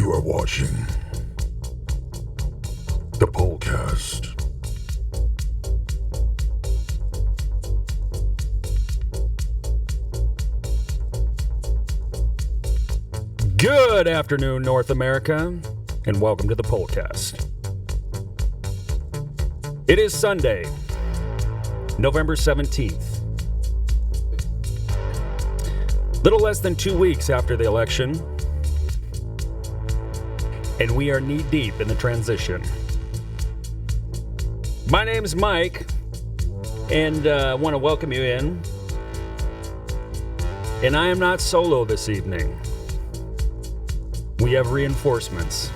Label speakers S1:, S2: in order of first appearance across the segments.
S1: You are watching the POLCAST.
S2: Good afternoon, North America, and welcome to the POLCAST. It is Sunday, November 17th. Little less than 2 weeks after the election, and we are knee-deep in the transition. My name's Mike, and I want to welcome you in. And I am not solo this evening. We have reinforcements.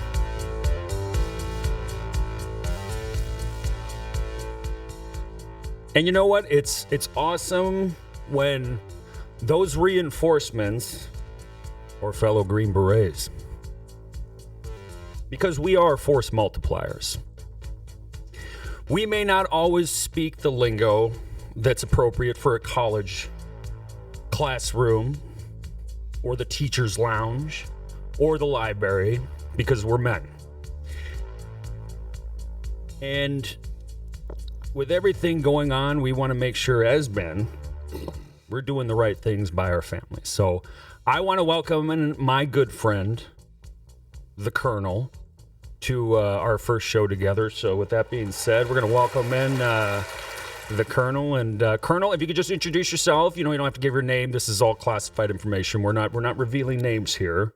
S2: And you know what? It's awesome when those reinforcements are fellow Green Berets. Because we are force multipliers. We may not always speak the lingo that's appropriate for a college classroom or the teacher's lounge or the library, because we're men. And with everything going on, we want to make sure as men, we're doing the right things by our families. So I want to welcome in my good friend, the Colonel, to our first show together. So with that being said, we're going to welcome in the Colonel. And Colonel, if you could just introduce yourself. You don't have to give your name. This is all classified information. We're not revealing names here.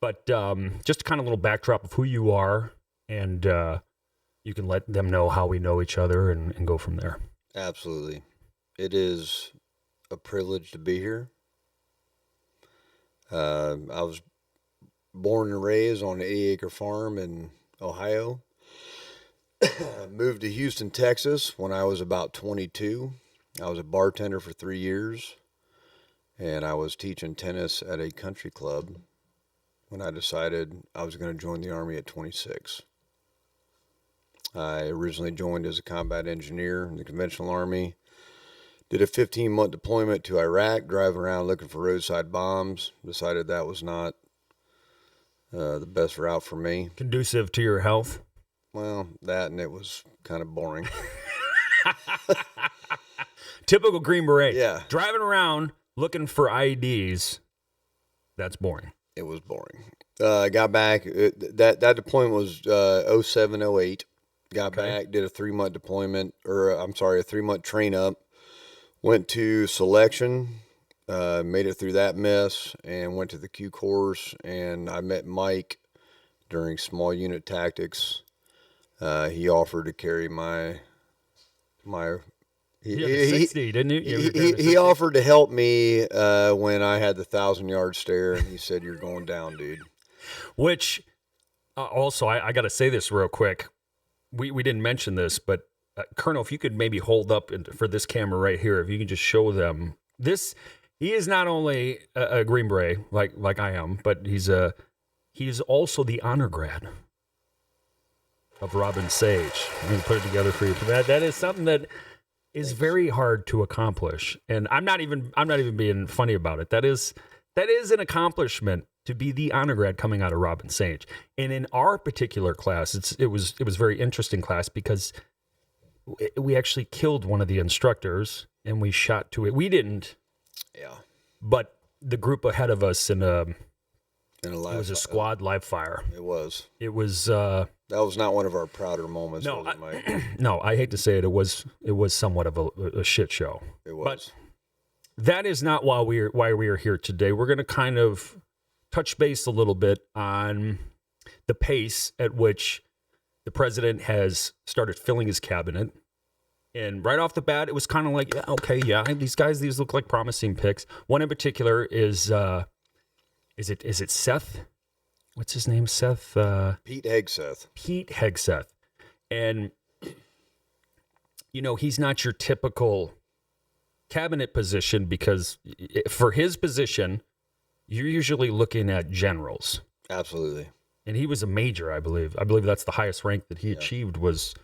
S2: But just kind of a little backdrop of who you are, and you can let them know how we know each other and go from there.
S3: Absolutely. It is a privilege to be here. I was born and raised on an 80-acre farm in Ohio. Moved to Houston, Texas when I was about 22. I was a bartender for 3 years, and I was teaching tennis at a country club when I decided I was going to join the Army at 26. I originally joined as a combat engineer in the conventional Army. Did a 15-month deployment to Iraq, driving around looking for roadside bombs. Decided that was not the best route for me.
S2: Conducive to your health?
S3: Well, that, and it was kind of boring.
S2: Typical Green Beret.
S3: Yeah.
S2: Driving around looking for IEDs, that's boring.
S3: It was boring. I got back. That deployment was 07, 08. Got back, did a 3-month deployment, a 3-month train up. Went to selection, made it through that mess, and went to the Q course. And I met Mike during small unit tactics. He offered to carry my.
S2: He 60, didn't you?
S3: He offered to help me when I had the 1,000-yard stare, and he said, "You're going down, dude."
S2: Which, also, I got to say this real quick. We didn't mention this, but Colonel, if you could maybe hold up for this camera right here, if you can just show them this. He is not only a Green Beret like I am, but he's also the honor grad of Robin Sage. I'm going to put it together for you. That is something that is very hard to accomplish, and I'm not even being funny about it. That is an accomplishment to be the honor grad coming out of Robin Sage. And in our particular class, it was a very interesting class because we actually killed one of the instructors, and we shot to it. We didn't, but the group ahead of us it was a squad live fire.
S3: It was.
S2: That
S3: was not one of our prouder moments.
S2: No,
S3: was it, Mike?
S2: No, I hate to say it. It was somewhat of a shit show.
S3: It was.
S2: But that is not why we are here today. We're going to kind of touch base a little bit on the pace at which the president has started filling his cabinet. And right off the bat, it was kind of like, these look like promising picks. One in particular is it Seth? What's his name? Seth?
S3: Pete Hegseth.
S2: Pete Hegseth. And, he's not your typical cabinet position because for his position, you're usually looking at generals.
S3: Absolutely.
S2: And he was a major, I believe. I believe that's the highest rank that he achieved was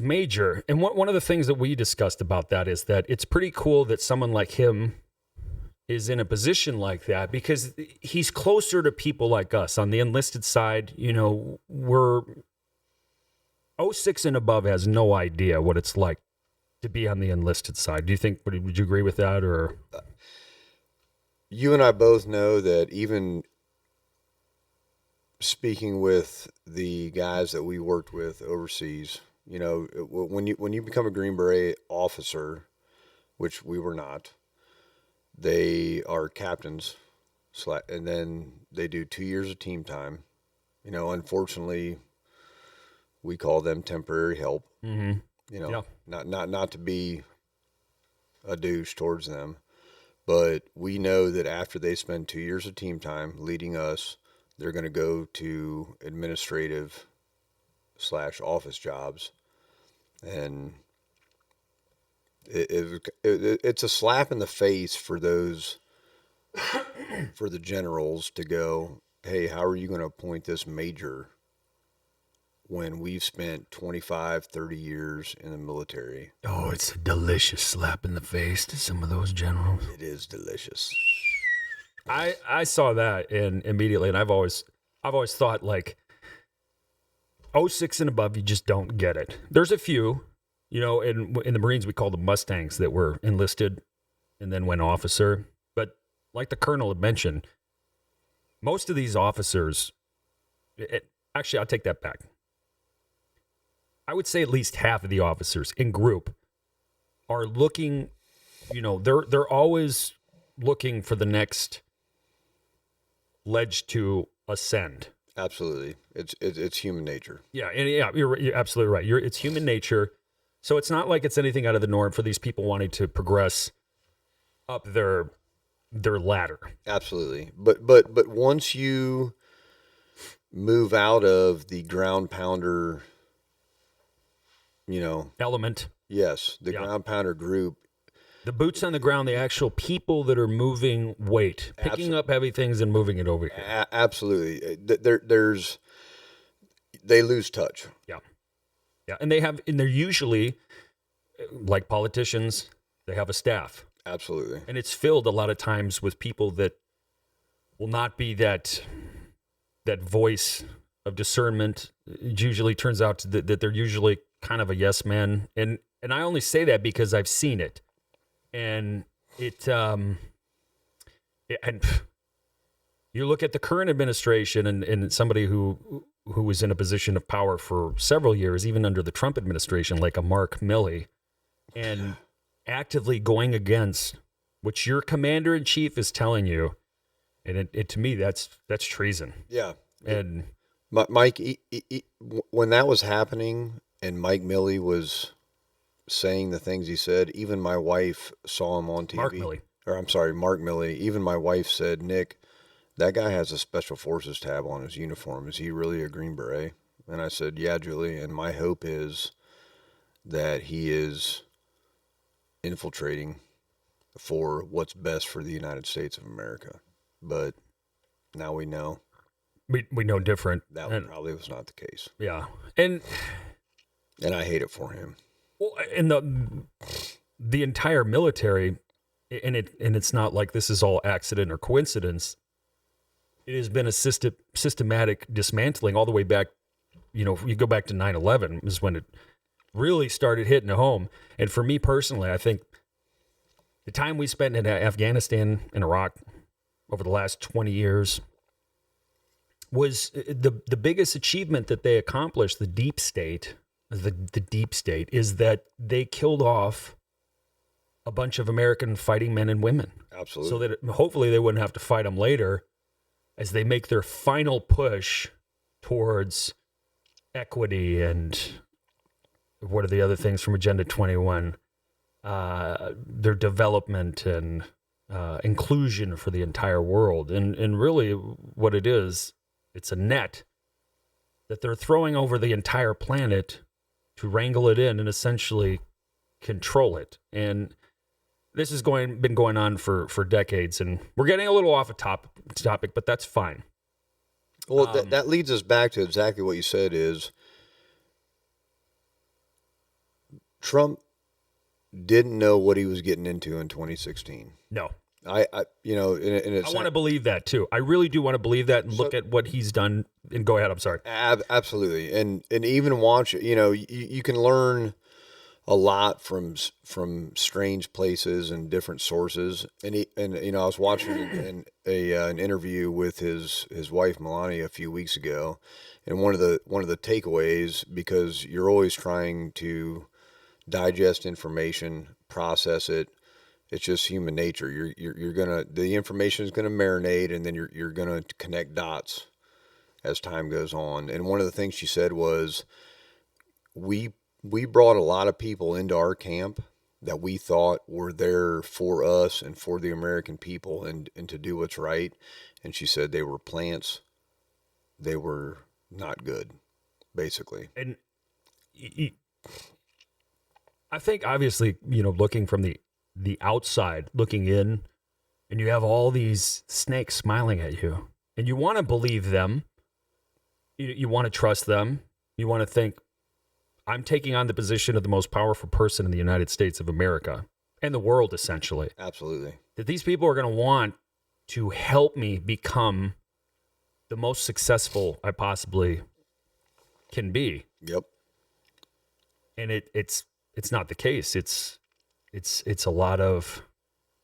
S2: major. And one of the things that we discussed about that is that it's pretty cool that someone like him is in a position like that because he's closer to people like us on the enlisted side. You know, we're 06 and above has no idea what it's like to be on the enlisted side. Do you think, would you agree with that? Or
S3: you and I both know that even speaking with the guys that we worked with overseas, you know, when you become a Green Beret officer, which we were not, they are captains, and then they do 2 years of team time. You know, unfortunately, we call them temporary help.
S2: mm-hmm.
S3: You know,
S2: Yeah.
S3: not to be a douche towards them, but we know that after they spend 2 years of team time leading us, they're going to go to administrative / office jobs, and it's a slap in the face for those for the generals to go, hey, how are you going to appoint this major when we've spent 25, 30 years in the military?
S2: Oh, it's a delicious slap in the face to some of those generals.
S3: It is delicious.
S2: I saw that and immediately, and I've always thought like 06 and above, you just don't get it. There's a few, you know, in the Marines we call them Mustangs that were enlisted and then went officer. But like the colonel had mentioned, most of these officers, actually, I'll take that back. I would say at least half of the officers in group are looking, you know, they're always looking for the next ledge to ascend.
S3: Absolutely. It's human nature.
S2: Yeah, and yeah, you're absolutely right. It's human nature. So it's not like it's anything out of the norm for these people wanting to progress up their ladder.
S3: Absolutely. But once you move out of the ground pounder, you know,
S2: Element.
S3: yes, the ground pounder group,
S2: The boots on the ground, the actual people that are moving weight, picking up heavy things and moving it over here.
S3: Absolutely. They lose touch.
S2: Yeah. Yeah. And they're usually, like politicians, they have a staff.
S3: Absolutely.
S2: And it's filled a lot of times with people that will not be that voice of discernment. It usually turns out that they're usually kind of a yes man. And I only say that because I've seen it. And and you look at the current administration and somebody who was in a position of power for several years, even under the Trump administration, like a Mark Milley, and actively going against what your commander in chief is telling you, and it to me that's treason.
S3: Yeah.
S2: And
S3: Mike, when that was happening, and Mike Milley was saying the things he said, even my wife saw him on TV.
S2: Mark Milley.
S3: Or I'm sorry, Mark Milley. Even my wife said, Nick, that guy has a Special Forces tab on his uniform. Is he really a Green Beret? And I said, yeah, Julie. And my hope is that he is infiltrating for what's best for the United States of America. But now we know.
S2: We know different.
S3: That probably was not the case.
S2: Yeah. And
S3: I hate it for him.
S2: Well, and the entire military, and it's not like this is all accident or coincidence. It has been a systematic dismantling all the way back. You know, if you go back to 9/11 is when it really started hitting home. And for me personally, I think the time we spent in Afghanistan and Iraq over the last 20 years was the biggest achievement that they accomplished. The deep state is that they killed off a bunch of American fighting men and women.
S3: Absolutely.
S2: So that hopefully they wouldn't have to fight them later as they make their final push towards equity and what are the other things from Agenda 21? Their development and inclusion for the entire world. And really what it is, it's a net that they're throwing over the entire planet to wrangle it in and essentially control it. And this has been going on for decades, and we're getting a little off a topic, but that's fine.
S3: Well, that leads us back to exactly what you said is Trump didn't know what he was getting into in 2016.
S2: No.
S3: you know, in
S2: I want to believe that too. I really do want to believe that and look at what he's done. And go ahead. I'm sorry.
S3: Absolutely. And even watch, you know, you can learn a lot from strange places and different sources. And you know, I was watching an interview with his wife Melania a few weeks ago, and one of the takeaways, because you're always trying to digest information, process it. It's just human nature. You're gonna, the information is gonna marinate, and then you're gonna connect dots as time goes on. And one of the things she said was, we brought a lot of people into our camp that we thought were there for us and for the American people and to do what's right. And she said they were plants. They were not good, basically.
S2: And I think, obviously, you know, looking from the outside, looking in, and you have all these snakes smiling at you, and you want to believe them. You want to trust them. You want to think, I'm taking on the position of the most powerful person in the United States of America and the world, essentially.
S3: Absolutely.
S2: That these people are going to want to help me become the most successful I possibly can be.
S3: Yep.
S2: And it's not the case. It's a lot of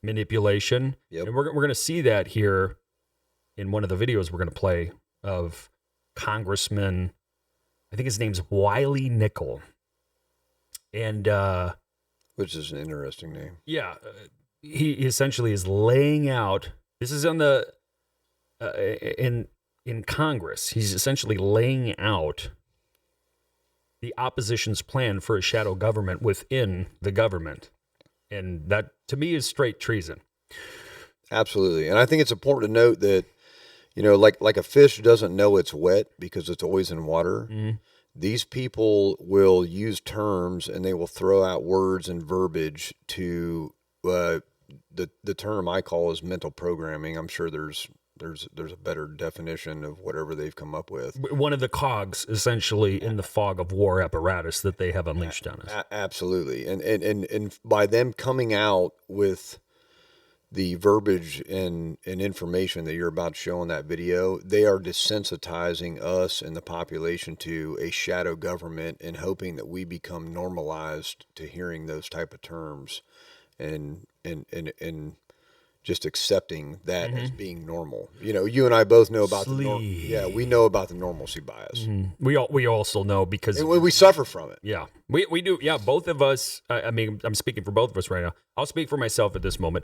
S2: manipulation.
S3: Yep.
S2: And we're going to see that here in one of the videos we're going to play of Congressman, I think his name's Wiley Nickel. And
S3: which is an interesting name.
S2: Yeah, he essentially is laying out, this is on the in Congress. He's essentially laying out the opposition's plan for a shadow government within the government. And that, to me, is straight treason.
S3: Absolutely. And I think it's important to note that, you know, like a fish doesn't know it's wet because it's always in water. Mm-hmm. These people will use terms and they will throw out words and verbiage to the term I call is mental programming. I'm sure there's a better definition of whatever they've come up with.
S2: One of the cogs, essentially, in the fog of war apparatus that they have unleashed on us.
S3: Absolutely. And by them coming out with the verbiage and information that you're about to show in that video, they are desensitizing us and the population to a shadow government and hoping that we become normalized to hearing those type of terms and just accepting that as being normal. You know, you and I both know about we know about the normalcy bias.
S2: Mm-hmm. We also know because
S3: we suffer from it.
S2: Yeah, we do. Yeah, both of us. I mean, I'm speaking for both of us right now. I'll speak for myself at this moment.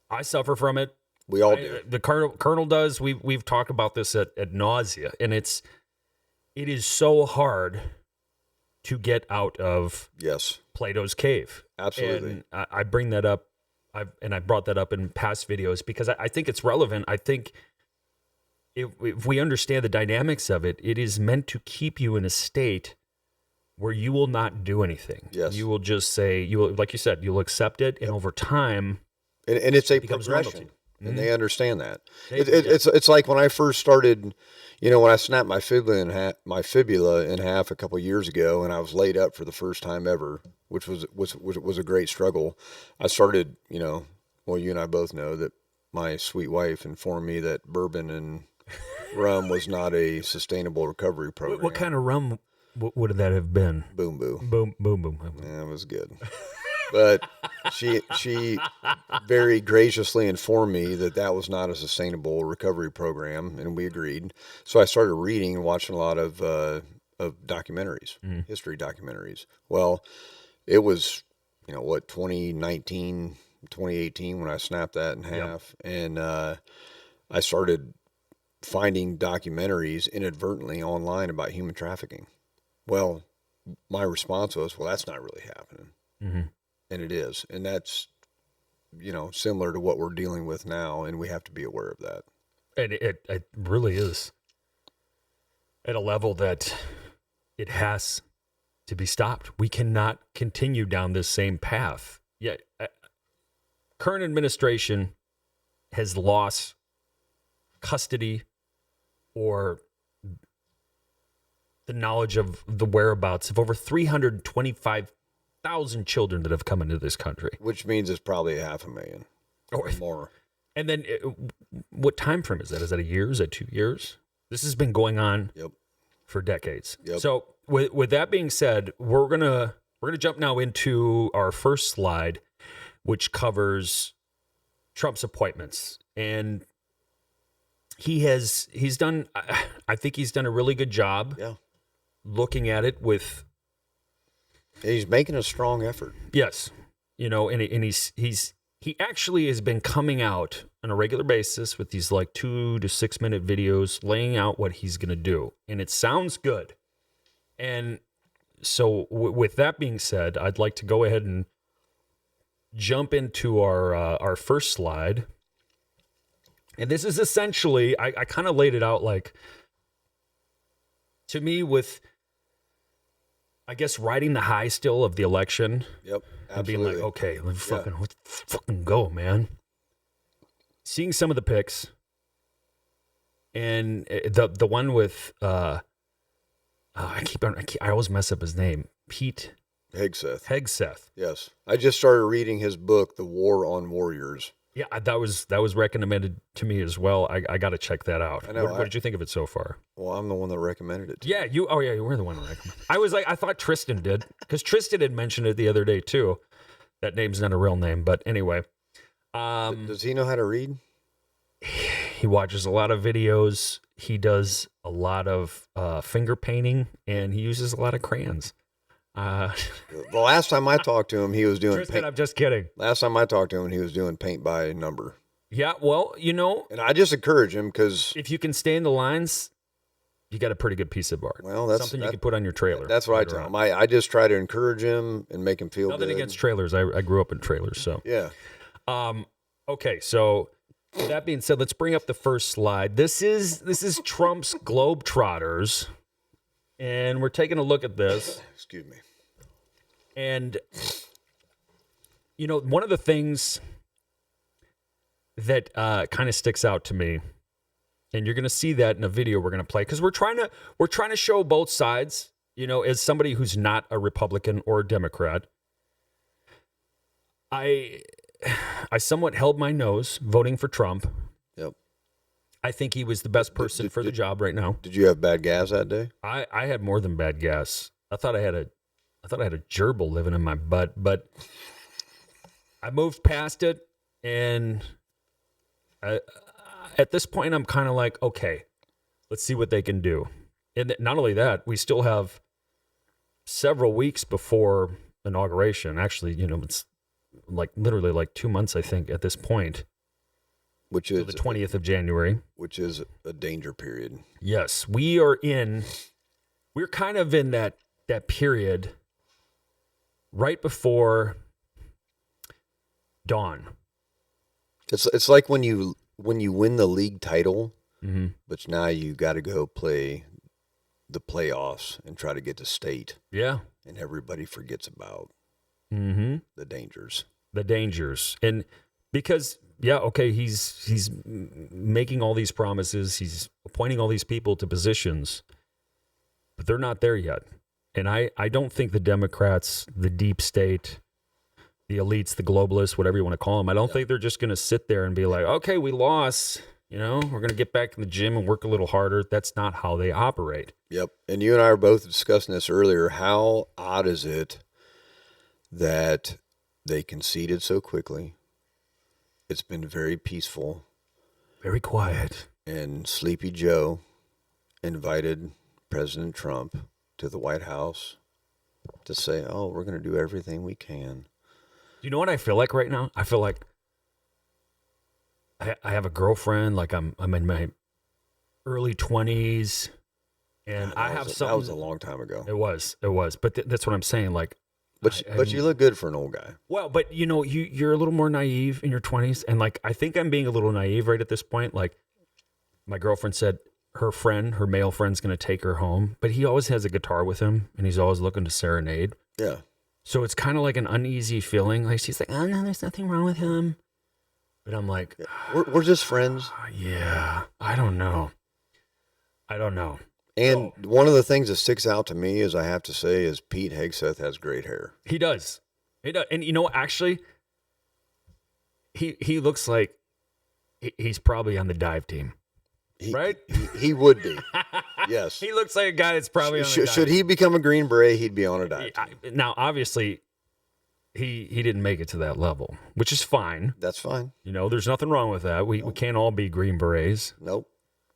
S2: I suffer from it.
S3: We all do.
S2: The Colonel does. We've talked about this at nausea, and it is so hard to get out of Plato's cave.
S3: Absolutely.
S2: And I bring that up. I brought that up in past videos because I think it's relevant. I think if we understand the dynamics of it, it is meant to keep you in a state where you will not do anything.
S3: Yes.
S2: You will just say, like you said, you'll accept it, and over time,
S3: and it's a progression, and they understand that. It's like when I first started, you know, when I snapped my fibula in half a couple of years ago, and I was laid up for the first time ever, which was a great struggle. I started, you know, well, you and I both know that my sweet wife informed me that bourbon and rum was not a sustainable recovery program.
S2: What kind of rum would that have been?
S3: Boom Boo.
S2: Boom Boom.
S3: Yeah, it was good. But she very graciously informed me that was not a sustainable recovery program, and we agreed. So I started reading and watching a lot of documentaries, history documentaries. Well, it was, you know, 2019, 2018 when I snapped that in half, and I started finding documentaries inadvertently online about human trafficking. Well, my response was, well, that's not really happening. Mm-hmm. And it is. And that's, you know, similar to what we're dealing with now, and we have to be aware of that.
S2: And it really is at a level that it has to be stopped. We cannot continue down this same path. Yet, current administration has lost custody or the knowledge of the whereabouts of over 325,000 children that have come into this country.
S3: Which means it's probably 500,000. or more.
S2: And then what time frame is that? Is that a year? Is that 2 years? This has been going on for decades.
S3: Yep.
S2: So with that being said, we're gonna jump now into our first slide, which covers Trump's appointments. And he's done, I think he's done a really good job looking at it with.
S3: He's making a strong effort.
S2: Yes. You know, and he actually has been coming out on a regular basis with these like 2 to 6 minute videos laying out what he's going to do. And it sounds good. And so with that being said, I'd like to go ahead and jump into our first slide. And this is essentially, I kind of laid it out like, to me, with, I guess, riding the high still of the election.
S3: Yep, absolutely.
S2: And being like, okay, let's fucking go, man. Seeing some of the pics, and the one with, I always mess up his name, Pete Hegseth.
S3: Yes, I just started reading his book, The War on Warriors.
S2: Yeah, that was recommended to me as well. I got to check that out.
S3: I know,
S2: what did you think of it so far?
S3: Well, I'm the one that recommended it to
S2: you. You were the one that recommended. I thought Tristan did, because Tristan had mentioned it the other day too. That name's not a real name, but anyway.
S3: Does he know how to read?
S2: He watches a lot of videos. He does a lot of finger painting, and he uses a lot of crayons.
S3: The last time I talked to him, he was doing
S2: Tristan, I'm just kidding.
S3: Last time I talked to him, he was doing paint by number.
S2: Yeah, well, you know.
S3: And I just encourage him, because
S2: if you can stay in the lines, you got a pretty good piece of art.
S3: Well, that's
S2: something you can put on your trailer.
S3: That's what I tell him. I just try to encourage him and make him feel
S2: Nothing
S3: good.
S2: against trailers. I grew up in trailers, so.
S3: Yeah.
S2: Okay, so with that being said, let's bring up the first slide. This is Trump's Globetrotters, and we're taking a look at this.
S3: Excuse me.
S2: And, you know, one of the things that kind of sticks out to me, and you're going to see that in a video we're going to play, because we're trying to show both sides, you know, as somebody who's not a Republican or a Democrat. I somewhat held my nose voting for Trump.
S3: Yep.
S2: I think he was the best person for the job right now.
S3: Did you have bad gas that day?
S2: I had more than bad gas. I thought I had a gerbil living in my butt, but I moved past it, and at this point, I'm kind of like, okay, let's see what they can do. And not only that, we still have several weeks before inauguration. Actually, you know, it's like literally like 2 months, I think, at this point.
S3: Which is
S2: the 20th of January.
S3: Which is a danger period.
S2: Yes, we're kind of in that period right before dawn.
S3: It's like when you win the league title,
S2: mm-hmm.
S3: but now you got to go play the playoffs and try to get to state.
S2: Yeah.
S3: And everybody forgets about
S2: mm-hmm.
S3: the dangers.
S2: And because, yeah, okay, he's making all these promises. He's appointing all these people to positions, but they're not there yet. And I don't think the Democrats, the deep state, the elites, the globalists, whatever you want to call them, I don't think they're just going to sit there and be like, okay, we lost. You know, we're going to get back in the gym and work a little harder. That's not how they operate.
S3: Yep. And you and I were both discussing this earlier. How odd is it that they conceded so quickly? It's been very peaceful.
S2: Very quiet.
S3: And Sleepy Joe invited President Trump to the White House to say, oh, we're going to do everything we can.
S2: Do you know what I feel like right now? I feel like I have a girlfriend, like I'm in my early 20s, and I have something.
S3: That was a long time ago.
S2: It was. But that's what I'm saying. Like,
S3: but you look good for an old guy.
S2: Well, but you know, you're a little more naive in your 20s, and like I think I'm being a little naive right at this point. Like, my girlfriend said her male friend's going to take her home, but he always has a guitar with him, and he's always looking to serenade.
S3: Yeah.
S2: So it's kind of like an uneasy feeling. Like, she's like, oh no, there's nothing wrong with him. But I'm like,
S3: we're just friends.
S2: Yeah, I don't know.
S3: And one of the things that sticks out to me, is I have to say, is Pete Hegseth has great hair.
S2: He does. And you know, actually, he looks like he's probably on the dive team, right?
S3: He would be. Yes.
S2: He looks like a guy that's probably on the dive
S3: should he become a Green Beret, he'd be on a dive team.
S2: Now, obviously, he didn't make it to that level, which is fine.
S3: That's fine.
S2: There's nothing wrong with that. We can't all be Green Berets.
S3: Nope.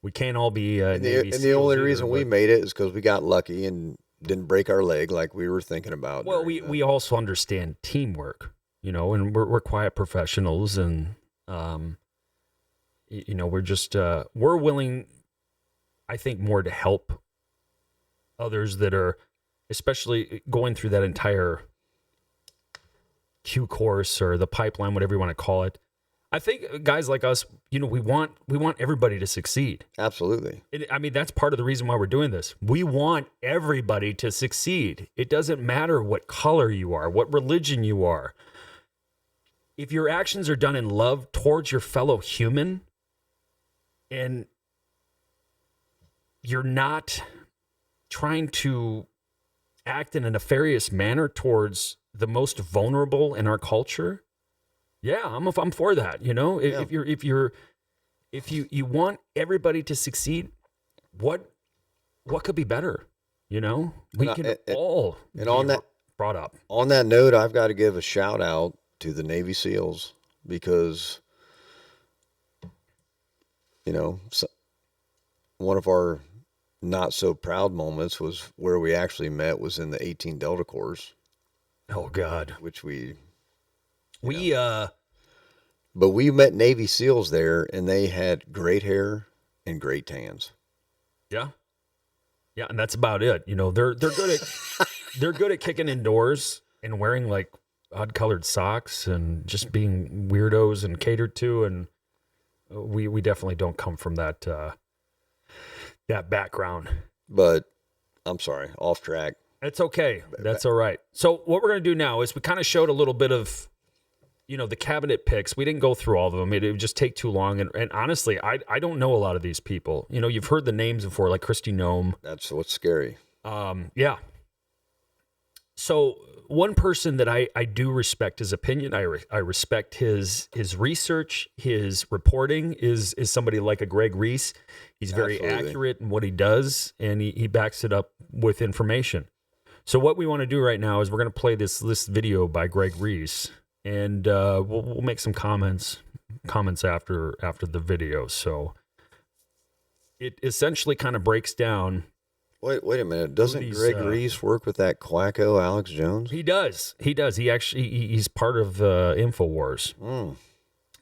S2: We can't all be
S3: Navy and the only reason we made it is because we got lucky and didn't break our leg like we were thinking about.
S2: Well, we also understand teamwork, and we're quiet professionals, and we're just we're willing, I think, more to help others that are, especially going through that entire Q course or the pipeline, whatever you want to call it. I think guys like us, we want everybody to succeed.
S3: Absolutely.
S2: I mean, that's part of the reason why we're doing this. We want everybody to succeed. It doesn't matter what color you are, what religion you are. If your actions are done in love towards your fellow human, and you're not trying to act in a nefarious manner towards the most vulnerable in our culture, yeah, I'm for that. If you want everybody to succeed, what could be better? We can all
S3: and on that
S2: brought up.
S3: On that note, I've got to give a shout out to the Navy SEALs because one of our not so proud moments was where we actually met was in the 18 Delta Corps.
S2: Oh God,
S3: which
S2: but
S3: we met Navy SEALs there, and they had great hair and great tans.
S2: Yeah, and that's about it. They're good at kicking indoors and wearing like odd colored socks and just being weirdos and catered to. And we definitely don't come from that background.
S3: But I'm sorry, off track.
S2: It's okay. That's all right. So what we're going to do now is we kind of showed a little bit of, the cabinet picks. We didn't go through all of them. It would just take too long. And honestly, I don't know a lot of these people. You've heard the names before, like Kristi Noem.
S3: That's what's scary.
S2: Yeah. So one person that I do respect his opinion, I respect his research, his reporting is somebody like a Greg Reese. He's very accurate in what he does, and he backs it up with information. So what we want to do right now is we're going to play this video by Greg Reese, and we'll make some comments after the video. So it essentially kind of breaks down.
S3: Wait a minute. Doesn't Greg Reese work with that quacko Alex Jones?
S2: He does. He's part of InfoWars.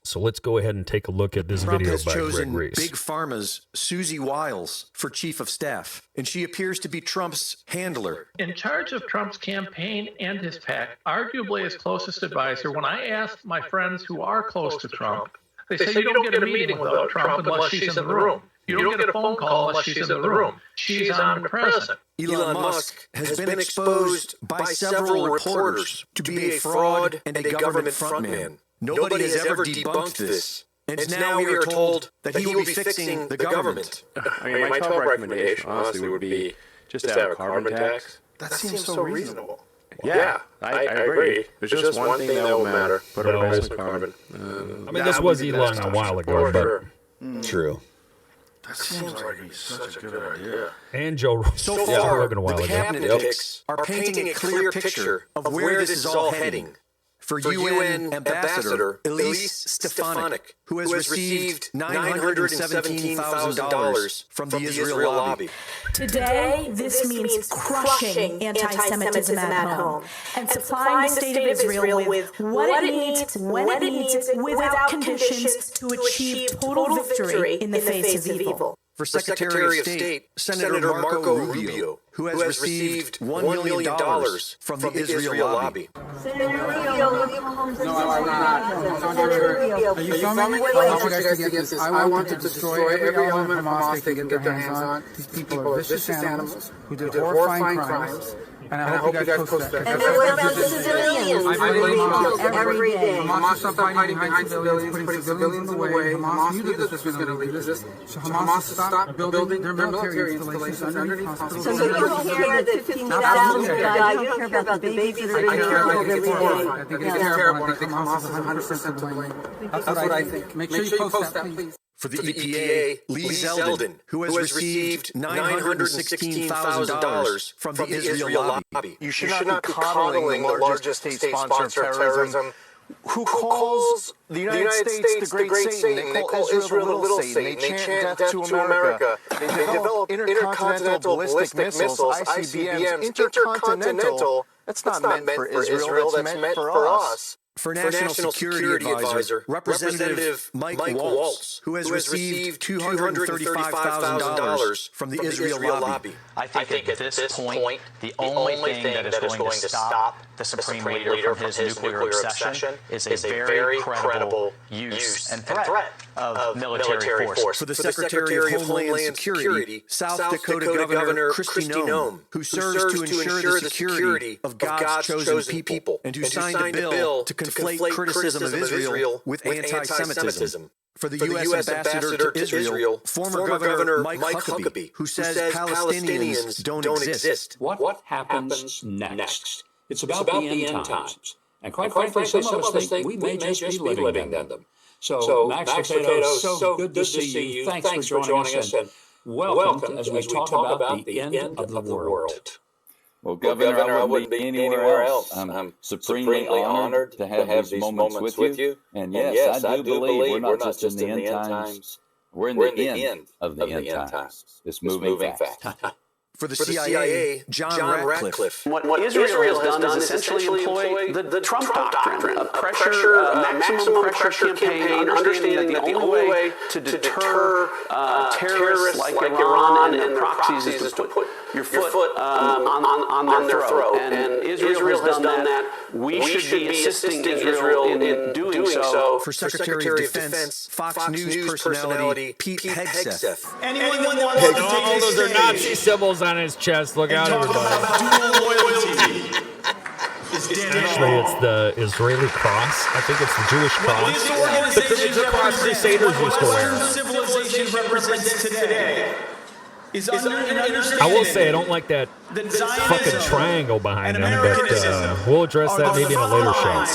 S2: So let's go ahead and take a look at this video by Greg Reese.
S4: Big Pharma's Susie Wiles for chief of staff, and she appears to be Trump's handler.
S5: In charge of Trump's campaign and his PAC, arguably his closest advisor, when I asked my friends who are close to Trump, they say you don't get a meeting without Trump unless she's in the room. You don't get a phone call unless she's in the room. She's omnipresent.
S4: Elon Musk has been exposed by several reporters to be a fraud and a government frontman. Nobody has ever debunked this. And now we are told that he will be fixing the government.
S6: I mean, my top recommendation, honestly, would be just to have a carbon tax.
S4: That seems so reasonable.
S6: Yeah, I agree. There's just one thing that will matter. Put our price on carbon.
S2: I mean, this was Elon a while ago, but...
S3: True.
S4: That seems like such a good idea.
S2: And Joe
S4: so far,
S2: Rogan a while
S4: the
S2: ago.
S4: cabinet picks are painting a clear picture of where this is all heading. For UN Ambassador Elise Stefanik, who has received $917,000 from the Israel lobby.
S7: Today, this means crushing anti-Semitism at home and supplying the state of Israel with what it needs, when it needs it, without conditions to achieve total victory in the face of evil.
S4: For Secretary of State, Senator Marco Rubio, who has received $1 million from the Israel lobby.
S8: Senator Rubio, will you come to the Senator Rubio.
S9: Are you filming? I want you guys to get this. I want to destroy every element of Hamas they can get their hands on. These people are vicious animals who did horrifying crimes. And I hope you guys post that.
S8: And what about the civilians
S9: I
S8: that are
S9: blame
S8: being
S9: Hamas.
S8: killed every day?
S9: Hamas stopped hiding behind civilians, putting civilians in the way. Hamas knew that this was going to lead to this. So Hamas stopped building their military installations underneath hospitals.
S8: So you don't care that 15,000 died? You don't care about the babies that are being killed every day?
S9: I think it's terrible. I think Hamas is 100% to blame. That's what I think. Make sure you post that, please.
S4: For the EPA, Lee Zeldin, who has received $916,000 from the Israel lobby.
S10: You should not be coddling the largest state sponsor of terrorism, who calls the United States the Great Satan. They call Israel the Little Satan. They chant death to America. They develop intercontinental ballistic missiles, ICBMs, intercontinental. That's not meant for Israel. That's meant for us.
S4: For National Security Advisor, Representative Mike Waltz, who has received $235,000 from the Israel lobby.
S11: I think at this point, the only thing that is going to stop the Supreme Leader from his nuclear obsession is a very credible use and threat of military force.
S4: For the Secretary of Homeland Security, South Dakota Governor Kristi Noem, who serves to ensure the security of God's chosen people, and who signed a bill to conflate criticism of Israel with anti-Semitism. For the U.S. Ambassador to Israel, former Governor Mike Huckabee, who says Palestinians don't exist.
S12: What happens next? It's about the end times. And quite frankly, some of us think we may just be living in them. So, Max Potato, so good to see you. Thanks for joining us, and welcome as we talk about the end of the world.
S13: Well, Governor, I wouldn't be anywhere else. I'm supremely honored to have these moments with you. And yes, I do believe we're not just in the end times. We're in the end of the end times. It's moving fast.
S4: For the CIA, John Ratcliffe.
S14: What Israel has done is essentially employ the Trump doctrine, a maximum pressure campaign, understanding that the only way to deter terrorists like Iran and their proxies is to put your foot on their throat. And Israel has done that. We should be assisting Israel in doing so.
S4: For Secretary of Defense, Fox News personality Pete Hegseth.
S2: Anyone those are Nazi symbols on his chest. Look out, everybody. Actually, it's the Israeli cross. I think it's the Jewish cross. The cross Crusaders used to wear.
S15: Civilization represents today.
S2: I will say I don't like that fucking triangle behind them, but we'll address that maybe in a later show.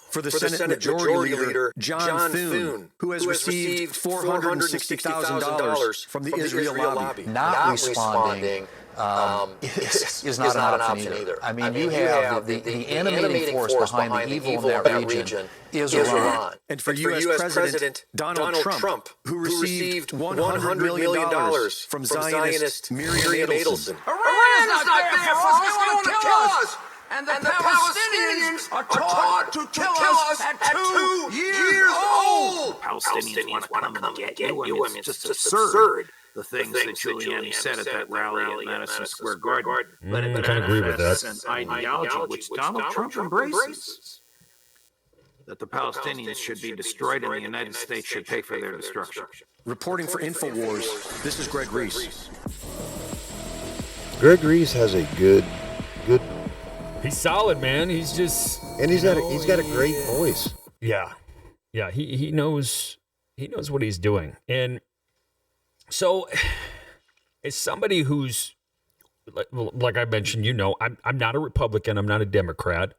S4: For the Senate Majority Leader, John Thune, who has received $460,000 from the Israel lobby.
S16: Not responding is not an option either. I mean, you have the animating force behind the evil in that region is Iran.
S4: And for U.S. President Donald Trump, who received $100 million from Zionist Miriam Adelson.
S17: Iran is not there for us. They want to kill us. And the Palestinians are taught to kill us at 2 years old.
S10: Palestinians want to come and get you. I mean, it's just absurd. The things that Giuliani said at that rally at Madison Square Garden. But it manifests an ideology which Donald Trump embraces. That the Palestinians should be destroyed and the United States should pay for their destruction.
S4: Reporting for InfoWars, this is Greg Reese.
S3: Greg Reese has a good.
S2: He's solid, man. He's just,
S3: and he's got a great voice.
S2: Yeah. He knows what he's doing. And so, as somebody who's like I mentioned, I'm not a Republican. I'm not a Democrat.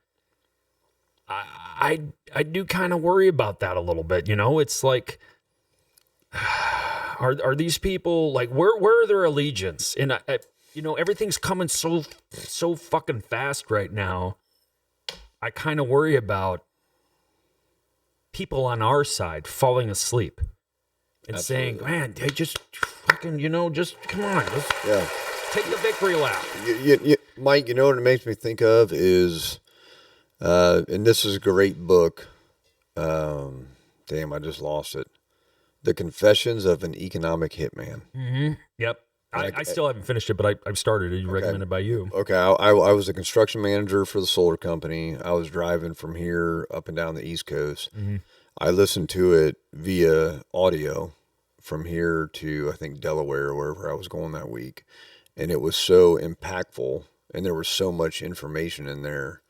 S2: I do kind of worry about that a little bit. It's like, are these people like where are their allegiance? And everything's coming so fucking fast right now. I kind of worry about people on our side falling asleep and saying, man, they just fucking, just come on. Take the victory lap.
S3: Mike, what it makes me think of is, and this is a great book. Damn, I just lost it. The Confessions of an Economic Hitman.
S2: Mm-hmm. Yep. I still haven't finished it, but I've started it. Recommended by you.
S3: Okay. I was a construction manager for the solar company. I was driving from here up and down the East Coast.
S2: Mm-hmm.
S3: I listened to it via audio from here to, I think, Delaware or wherever I was going that week. And it was so impactful, and there was so much information in there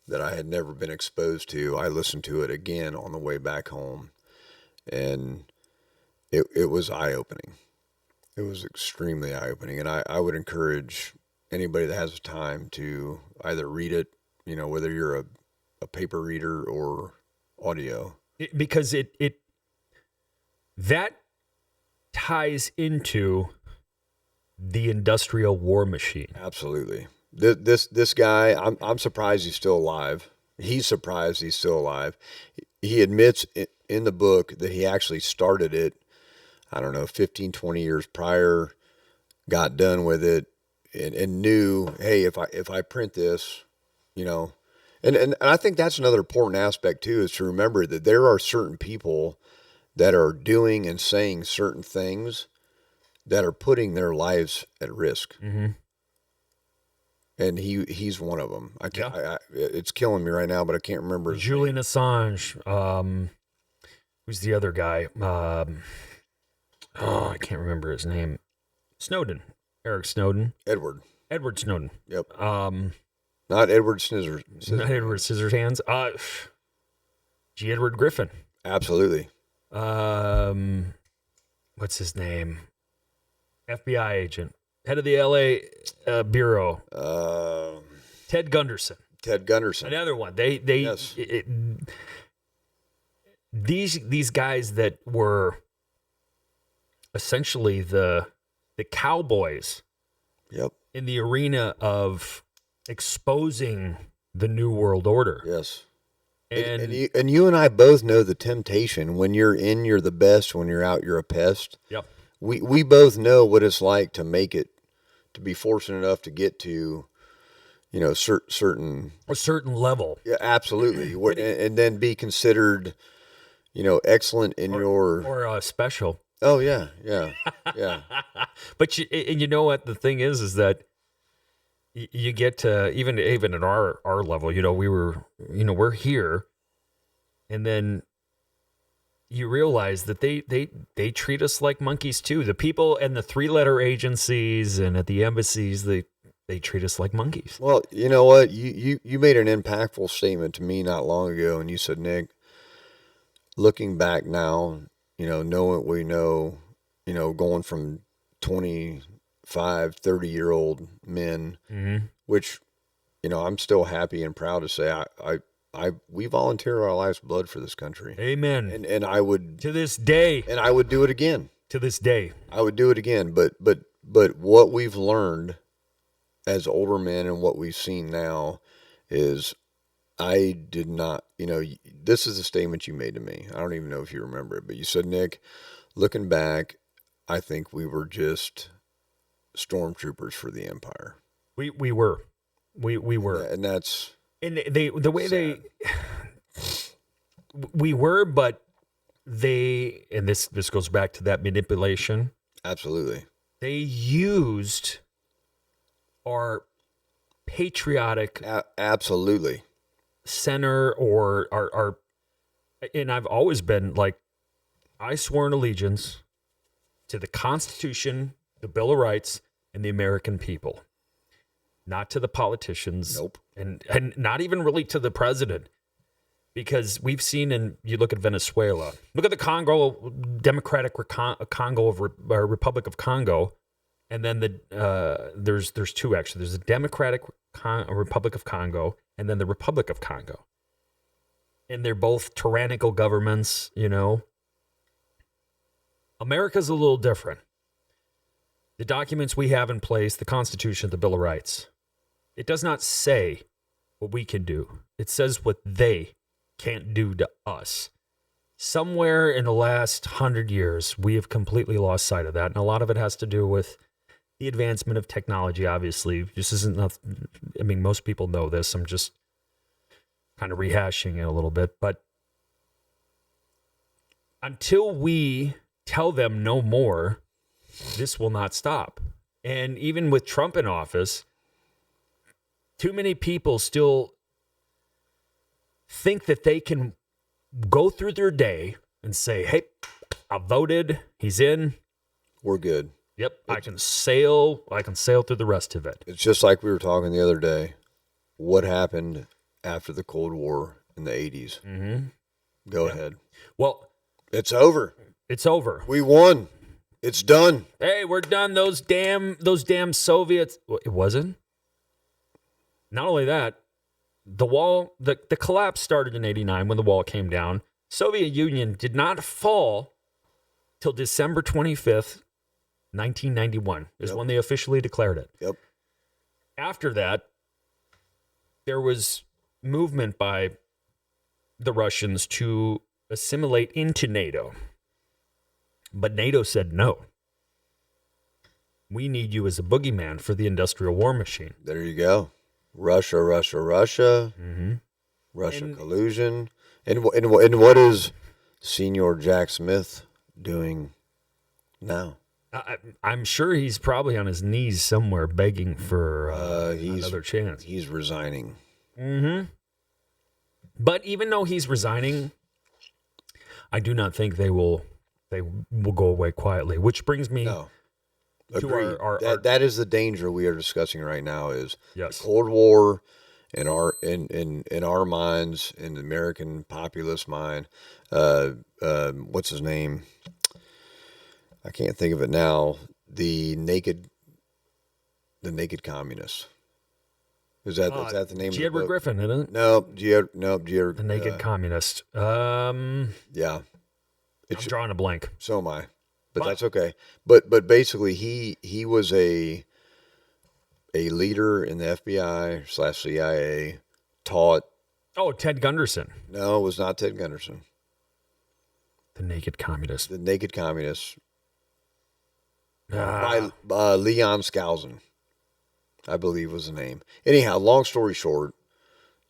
S3: that I had never been exposed to. I listened to it again on the way back home, and it was eye-opening. It was extremely eye-opening, and I would encourage anybody that has time to either read it, whether you're a paper reader or audio.
S2: Because that ties into the industrial war machine.
S3: Absolutely. This guy, I'm surprised he's still alive. He's surprised he's still alive. He admits in the book that he actually started it, I don't know, 15, 20 years prior, got done with it, and knew, hey, if I print this, and I think that's another important aspect too, is to remember that there are certain people that are doing and saying certain things that are putting their lives at risk.
S2: Mm-hmm.
S3: And he's one of them. It's killing me right now, but I can't remember his
S2: Julian Assange. Who's the other guy? I can't remember his name. Snowden. Eric Snowden.
S3: Edward
S2: Snowden.
S3: Yep. Not Edward Scissors.
S2: Not Edward Scissorhands. G. Edward Griffin.
S3: Absolutely.
S2: What's his name? FBI agent. Head of the LA bureau. Ted Gunderson. Another one. Yes. These guys that were essentially the cowboys.
S3: Yep.
S2: In the arena of exposing the New World Order.
S3: Yes. And you and I both know the temptation. When you're in, you're the best. When you're out, you're a pest.
S2: Yep.
S3: We both know what it's like to make it, to be fortunate enough to get to, certain
S2: a certain level.
S3: Yeah, absolutely. And then be considered, excellent in
S2: or special.
S3: Oh yeah.
S2: But you know what the thing is that you get to even at our level, we're here, and then you realize that they treat us like monkeys too. The people and the 3-letter agencies and at the embassies, they treat us like monkeys.
S3: Well, you know what? You made an impactful statement to me not long ago, and you said, Nick, looking back now, knowing what we know, going from 25, 30-year-old men,
S2: mm-hmm.
S3: which, I'm still happy and proud to say we volunteer our life's blood for this country.
S2: Amen.
S3: And I would,
S2: to this day,
S3: and I would do it again.
S2: To this day,
S3: I would do it again. But what we've learned as older men and what we've seen now is, I did not, this is a statement you made to me. I don't even know if you remember it, but you said, Nick, looking back, I think we were just stormtroopers for the empire.
S2: We were. We were.
S3: And that's...
S2: And the way we were, but and this goes back to that manipulation.
S3: Absolutely.
S2: They used our patriotic...
S3: Absolutely.
S2: Center or our, and I've always been like, I swore an allegiance to the Constitution, the Bill of Rights, and the American people, not to the politicians.
S3: Nope.
S2: And not even really to the president, because we've seen, and you look at Venezuela, look at the Congo, Democratic Congo of Republic of Congo, and then there's two actually. There's the Democratic Republic of Congo, and then the Republic of Congo. And they're both tyrannical governments, America's a little different. The documents we have in place, the Constitution, the Bill of Rights, it does not say what we can do. It says what they can't do to us. Somewhere in the last 100 years, we have completely lost sight of that. And a lot of it has to do with the advancement of technology, obviously. This isn't nothing, most people know this. I'm just kind of rehashing it a little bit. But until we tell them no more, this will not stop. And even with Trump in office, too many people still think that they can go through their day and say, hey, I voted, He's in.
S3: We're good.
S2: Yep. I can sail through the rest of it.
S3: It's just like we were talking the other day. What happened after the Cold War in the 80s?
S2: Mm-hmm.
S3: Go ahead.
S2: Well,
S3: it's over.
S2: It's over.
S3: We won. It's done.
S2: Hey, we're done. Those damn Soviets. It wasn't. Not only that, the wall, the collapse started in 89 when the wall came down. Soviet Union did not fall till December 25th, 1991 is when they officially declared it.
S3: Yep.
S2: After that, there was movement by the Russians to assimilate into NATO. But NATO said no. We need you as a boogeyman for the industrial war machine.
S3: There you go. Russia.
S2: Mm-hmm.
S3: Russia collusion. And what is Senior Jack Smith doing now?
S2: I'm sure he's probably on his knees somewhere begging for another chance.
S3: He's resigning.
S2: Mm-hmm. But even though he's resigning, I do not think they will go away quietly. Which brings me to
S3: that is the danger we are discussing right now. Is
S2: yes.
S3: The Cold War in our minds, in the American populace mind. What's his name? I can't think of it now. The naked communist. Is that the name?
S2: G. Edward Griffin, isn't it?
S3: No, the
S2: naked communist.
S3: Yeah,
S2: I'm drawing a blank.
S3: So am I, but that's okay. But basically, he was a leader in the FBI / CIA. Taught.
S2: Oh, Ted Gunderson.
S3: No, it was not Ted Gunderson.
S2: The naked communist.
S3: The naked communist. By Leon Skousen, I believe was the name. Anyhow, long story short,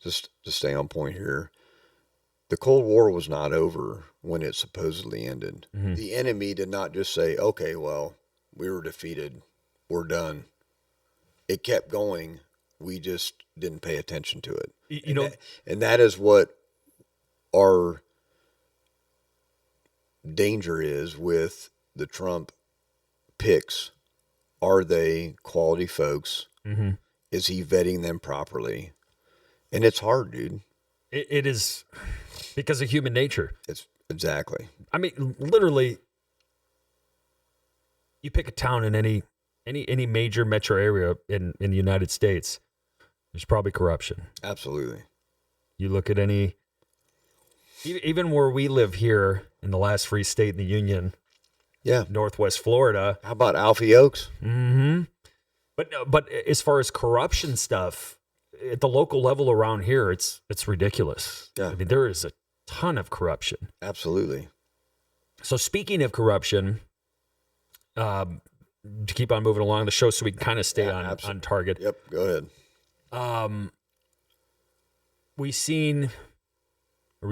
S3: just to stay on point here, the Cold War was not over when it supposedly ended. Mm-hmm. The enemy did not just say, okay, well, we were defeated, we're done. It kept going. We just didn't pay attention to it. And that is what our danger is with the Trump picks. Are they quality folks?
S2: Mm-hmm.
S3: Is he vetting them properly? And it's hard, dude.
S2: It is because of human nature.
S3: It's exactly.
S2: I mean, literally, you pick a town in any major metro area in the United States, there's probably corruption.
S3: Absolutely.
S2: You look at even where we live here in the last free state in the Union.
S3: Yeah.
S2: Northwest Florida.
S3: How about Alfie Oaks?
S2: Mm-hmm. But as far as corruption stuff, at the local level around here, it's ridiculous.
S3: Yeah.
S2: I mean, there is a ton of corruption.
S3: Absolutely.
S2: So speaking of corruption, to keep on moving along the show so we can kind of stay on target.
S3: Yep, go ahead.
S2: We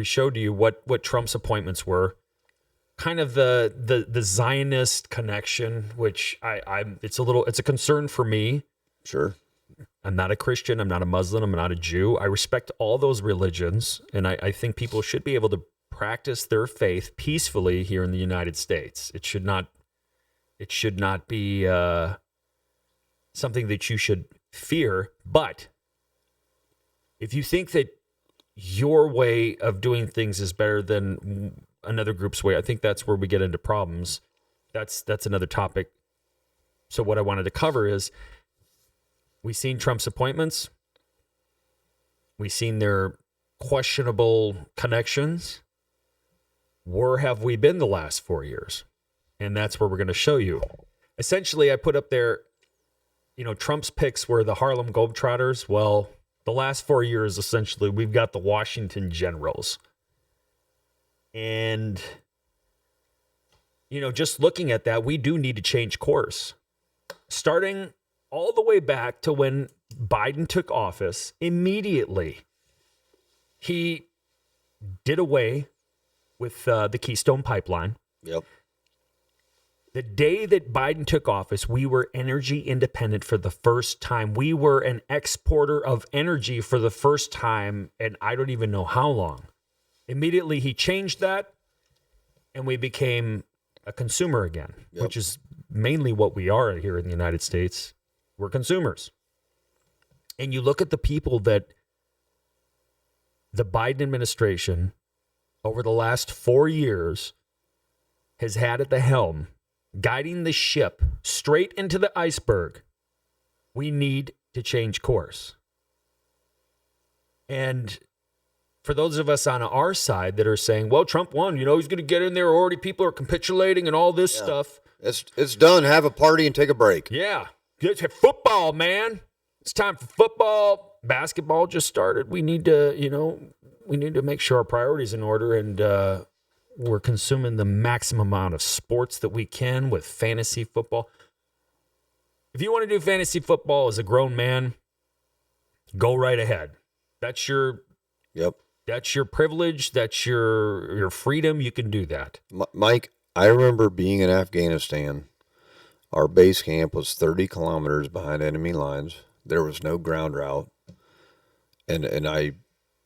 S2: showed you what Trump's appointments were. Kind of the Zionist connection, which it's a concern for me.
S3: Sure.
S2: I'm not a Christian. I'm not a Muslim. I'm not a Jew. I respect all those religions, and I think people should be able to practice their faith peacefully here in the United States. It should not be something that you should fear. But if you think that your way of doing things is better than another group's way, I think that's where we get into problems. That's another topic. So what I wanted to cover is we've seen Trump's appointments. We've seen their questionable connections. Where have we been the last 4 years? And that's where we're going to show you. Essentially, I put up there, Trump's picks were the Harlem Globetrotters. Well, the last 4 years, essentially, we've got the Washington Generals. And, just looking at that, we do need to change course. Starting all the way back to when Biden took office, immediately he did away with the Keystone Pipeline.
S3: Yep.
S2: The day that Biden took office, we were energy independent for the first time. We were an exporter of energy for the first time, and I don't even know how long. Immediately, he changed that, and we became a consumer again, which is mainly what we are here in the United States. We're consumers. And you look at the people that the Biden administration over the last 4 years has had at the helm, guiding the ship straight into the iceberg. We need to change course. And for those of us on our side that are saying, well, Trump won, he's going to get in there. Already people are capitulating and all this stuff.
S3: It's done. Have a party and take a break.
S2: Yeah. Get to football, man. It's time for football. Basketball just started. We need to, make sure our priorities in order, and we're consuming the maximum amount of sports that we can with fantasy football. If you want to do fantasy football as a grown man, go right ahead. That's your privilege. That's your freedom. You can do that.
S3: Mike, I remember being in Afghanistan. Our base camp was 30 kilometers behind enemy lines. There was no ground route. And I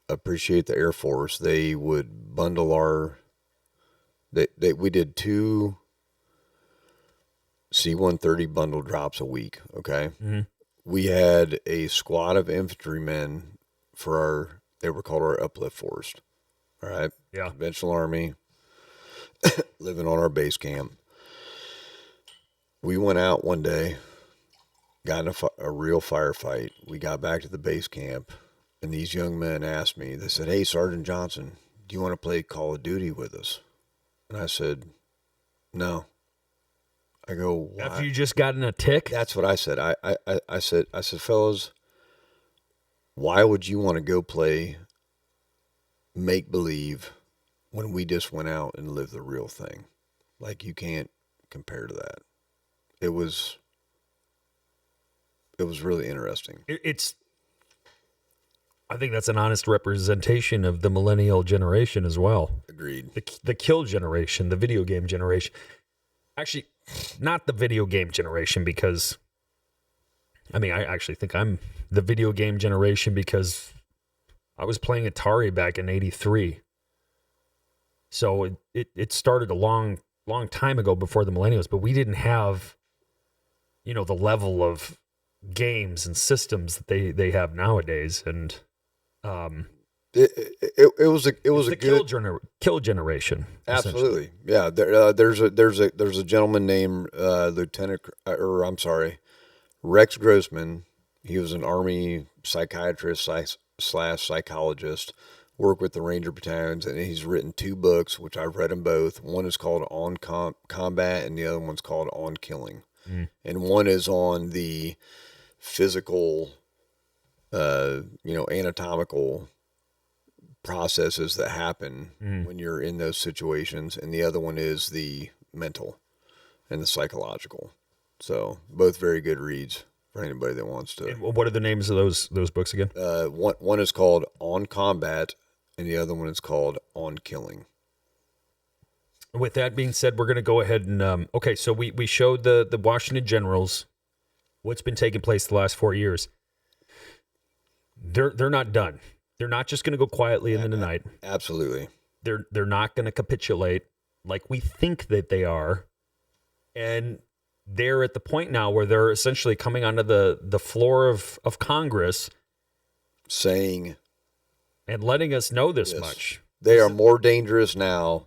S3: appreciate the Air Force. They would bundle we did 2 C-130 bundle drops a week, okay? Mm-hmm. We had a squad of infantrymen they were called our uplift force, all right?
S2: Yeah.
S3: Conventional Army, living on our base camp. We went out one day, got in a real firefight. We got back to the base camp, and these young men asked me, they said, hey, Sergeant Johnson, do you want to play Call of Duty with us? And I said, no. I go, why?
S2: After you just got in a tick?
S3: That's what I said. I said, fellas, why would you want to go play make-believe when we just went out and lived the real thing? Like, you can't compare to that. It was really interesting.
S2: I think that's an honest representation of the millennial generation as well.
S3: Agreed.
S2: The kill generation, the video game generation. Actually, not the video game generation, because I actually think I'm the video game generation because I was playing Atari back in '83. So it started a long time ago before the millennials, but we didn't have, the level of games and systems that they have nowadays. And
S3: it was a good
S2: kill generation.
S3: Absolutely, yeah. There's a gentleman named Rex Grossman. He was an Army psychiatrist / psychologist. Worked with the Ranger battalions, and he's written 2 books, which I've read them both. One is called On Combat, and the other one's called On Killing. And one is on the physical, anatomical processes that happen when you're in those situations, and the other one is the mental and the psychological. So both very good reads for anybody that wants to.
S2: And what are the names of those books again?
S3: One is called On Combat, and the other one is called On Killing.
S2: With that being said, we're going to go ahead and so we showed the Washington Generals, what's been taking place the last 4 years. They're not done. They're not just going to go quietly into the night.
S3: Absolutely.
S2: They're not going to capitulate like we think that they are. And they're at the point now where they're essentially coming onto the floor of Congress,
S3: saying
S2: and letting us know this much.
S3: They are more dangerous now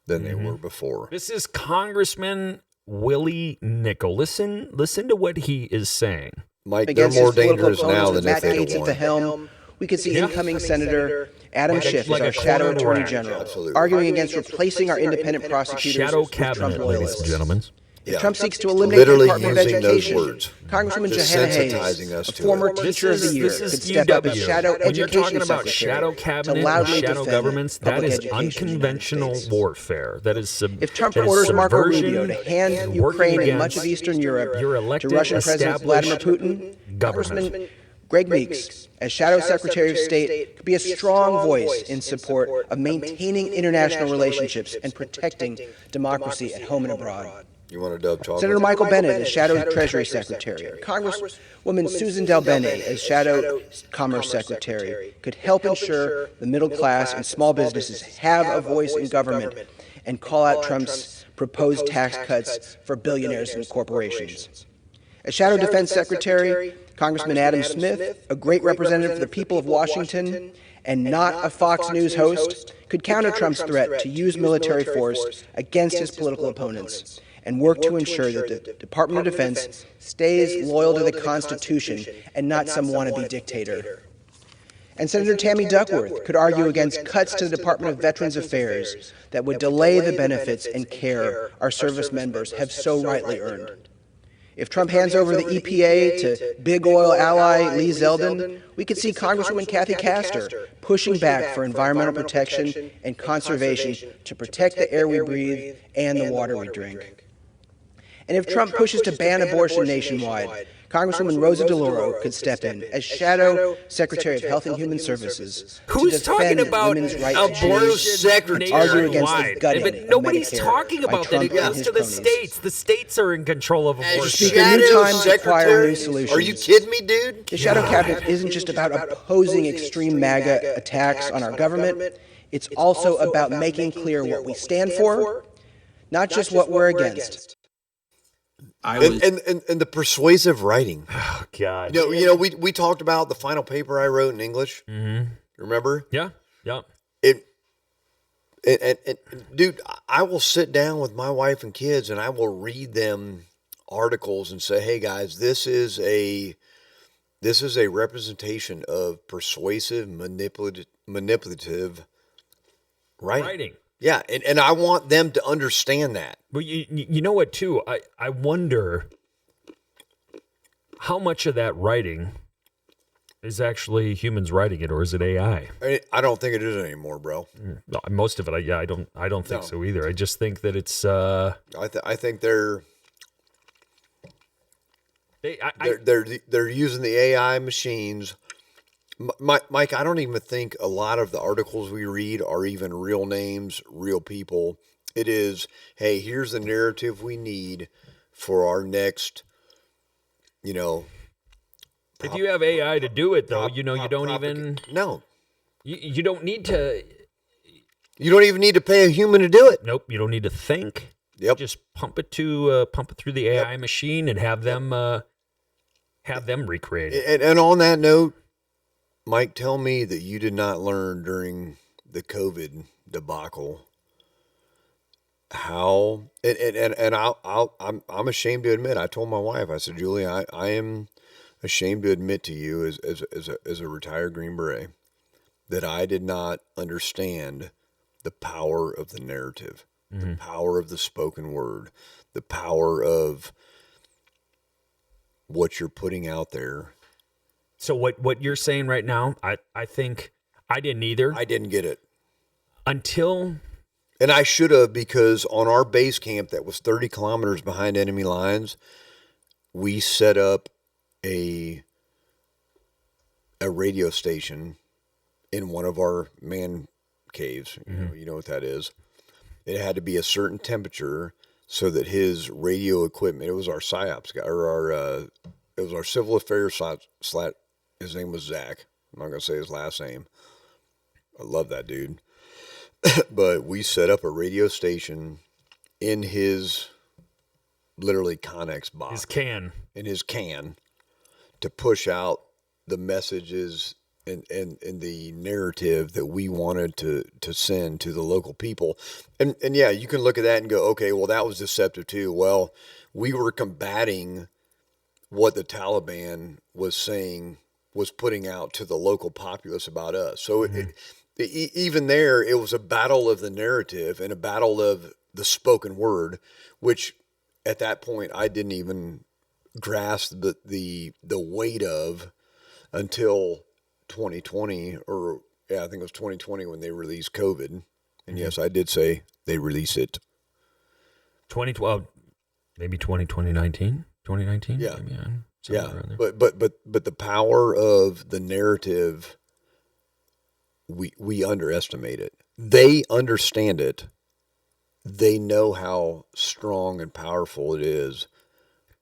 S3: than they were before.
S2: This is Congressman Willie Nickel. Listen to what he is saying.
S3: Mike, they're more dangerous now than if they
S18: at the helm. We could see incoming Senator Adam Schiff as our shadow attorney general, arguing against replacing our independent prosecutors
S2: shadow cabinet, ladies and gentlemen.
S18: If Trump seeks to eliminate the Department of Education, Congresswoman Johanna Hayes, a former teacher of the year, could step up as shadow education secretary
S2: shadow cabinet
S18: to loudly
S2: shadow
S18: defend
S2: governments. That is
S18: unconventional
S2: warfare. That is
S18: if Trump orders Marco Rubio to hand Ukraine and much of Eastern Europe to Russian President Vladimir Putin, Congressman Greg Meeks, as Shadow Secretary of State, could be a strong voice in support of maintaining international relationships and protecting democracy at home and abroad.
S3: You want to dub chocolate?
S18: Senator Michael Bennet as Shadow Treasury Secretary, Congresswoman Susan Del Bene as Shadow Commerce Secretary could help ensure the middle class and small businesses have a voice in government and call out Trump's proposed tax cuts for billionaires and corporations. As Shadow Defense Secretary, Congressman Adam Smith, a great representative for the people of Washington and not a Fox News host, could counter Trump's threat to use military force against his political opponents and work to ensure that the Department of Defense stays loyal to the Constitution and not some wannabe dictator. And Senator Tammy Duckworth could argue against cuts to the Department of Veterans Affairs that would delay the benefits and care our service members have so rightly earned. If Trump hands over the EPA to big oil ally Lee Zeldin, we could see Congresswoman Kathy Castor pushing back for environmental protection and conservation to protect the air we breathe and the water we drink. And if Trump pushes to ban abortion nationwide, Congresswoman Rosa DeLauro could step in as Shadow Secretary of Health and Human Services to defend women's right to choose, argue against the gutting
S2: but nobody's talking about that. It goes to the states. The states are in control of abortion.
S18: Speaker, new times require new solutions.
S3: Are you kidding me, dude?
S18: The Shadow Cabinet isn't just about opposing extreme MAGA attacks on our government. It's also about making clear what we stand for, not just what we're against.
S3: And the persuasive writing.
S2: Oh God!
S3: You know, we talked about the final paper I wrote in English.
S2: Mm-hmm.
S3: Remember?
S2: Yeah.
S3: Dude, I will sit down with my wife and kids and I will read them articles and say, "Hey guys, this is a representation of persuasive, manipulative writing." Yeah, and I want them to understand that.
S2: But you know what, too? I wonder how much of that writing is actually humans writing it, or is it AI?
S3: I don't think it is anymore, bro.
S2: No, most of it, I don't think so either. I just think that it's.
S3: I think they're using the AI machines. Mike, I don't even think a lot of the articles we read are even real names, real people. It is, hey, here's the narrative we need for our next,
S2: If you have AI to do it, though, you don't even.
S3: No.
S2: You don't need to.
S3: You don't even need to pay a human to do it.
S2: Nope. You don't need to think.
S3: Yep.
S2: Just pump it through the AI machine and have them recreate it.
S3: And on that note, Mike, tell me that you did not learn during the COVID debacle how, and I'm ashamed to admit, I told my wife, I said, Julie, I am ashamed to admit to you as a retired Green Beret that I did not understand the power of the narrative, the power of the spoken word, the power of what you're putting out there.
S2: So what you're saying right now, I think I didn't either.
S3: I didn't get it.
S2: And
S3: I should have, because on our base camp that was 30 kilometers behind enemy lines, we set up a radio station in one of our man caves. You know what that is. It had to be a certain temperature so that his radio equipment, it was our PSYOPs guy, or it was our civil affairs his name was Zach. I'm not going to say his last name. I love that dude. But we set up a radio station in his literally Connex box. In his can to push out the messages and the narrative that we wanted to send to the local people. And yeah, you can look at that and go, okay, well, that was deceptive too. Well, we were combating what the Taliban was saying, was putting out to the local populace about us. So even there, it was a battle of the narrative and a battle of the spoken word, which at that point I didn't even grasp the weight of until 2020, or I think it was 2020 when they released COVID. And yes, I did say they released it.
S2: 2012, maybe 2019. 2019?
S3: Yeah.
S2: Maybe,
S3: But the power of the narrative, we underestimate it. They understand it. They know how strong and powerful it is.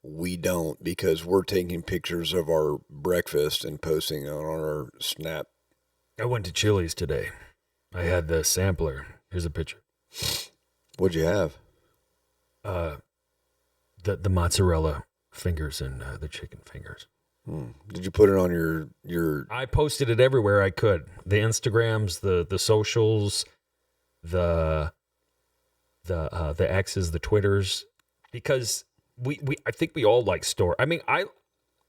S3: We don't, because we're taking pictures of our breakfast and posting it on our Snap.
S2: I went to Chili's today. I had the sampler. Here's a picture.
S3: What'd you have?
S2: the mozzarella fingers and the chicken fingers.
S3: Did you put it on your?
S2: I posted it everywhere I could. The Instagrams, the socials, the X's, the Twitters, because I think we all like store. I mean,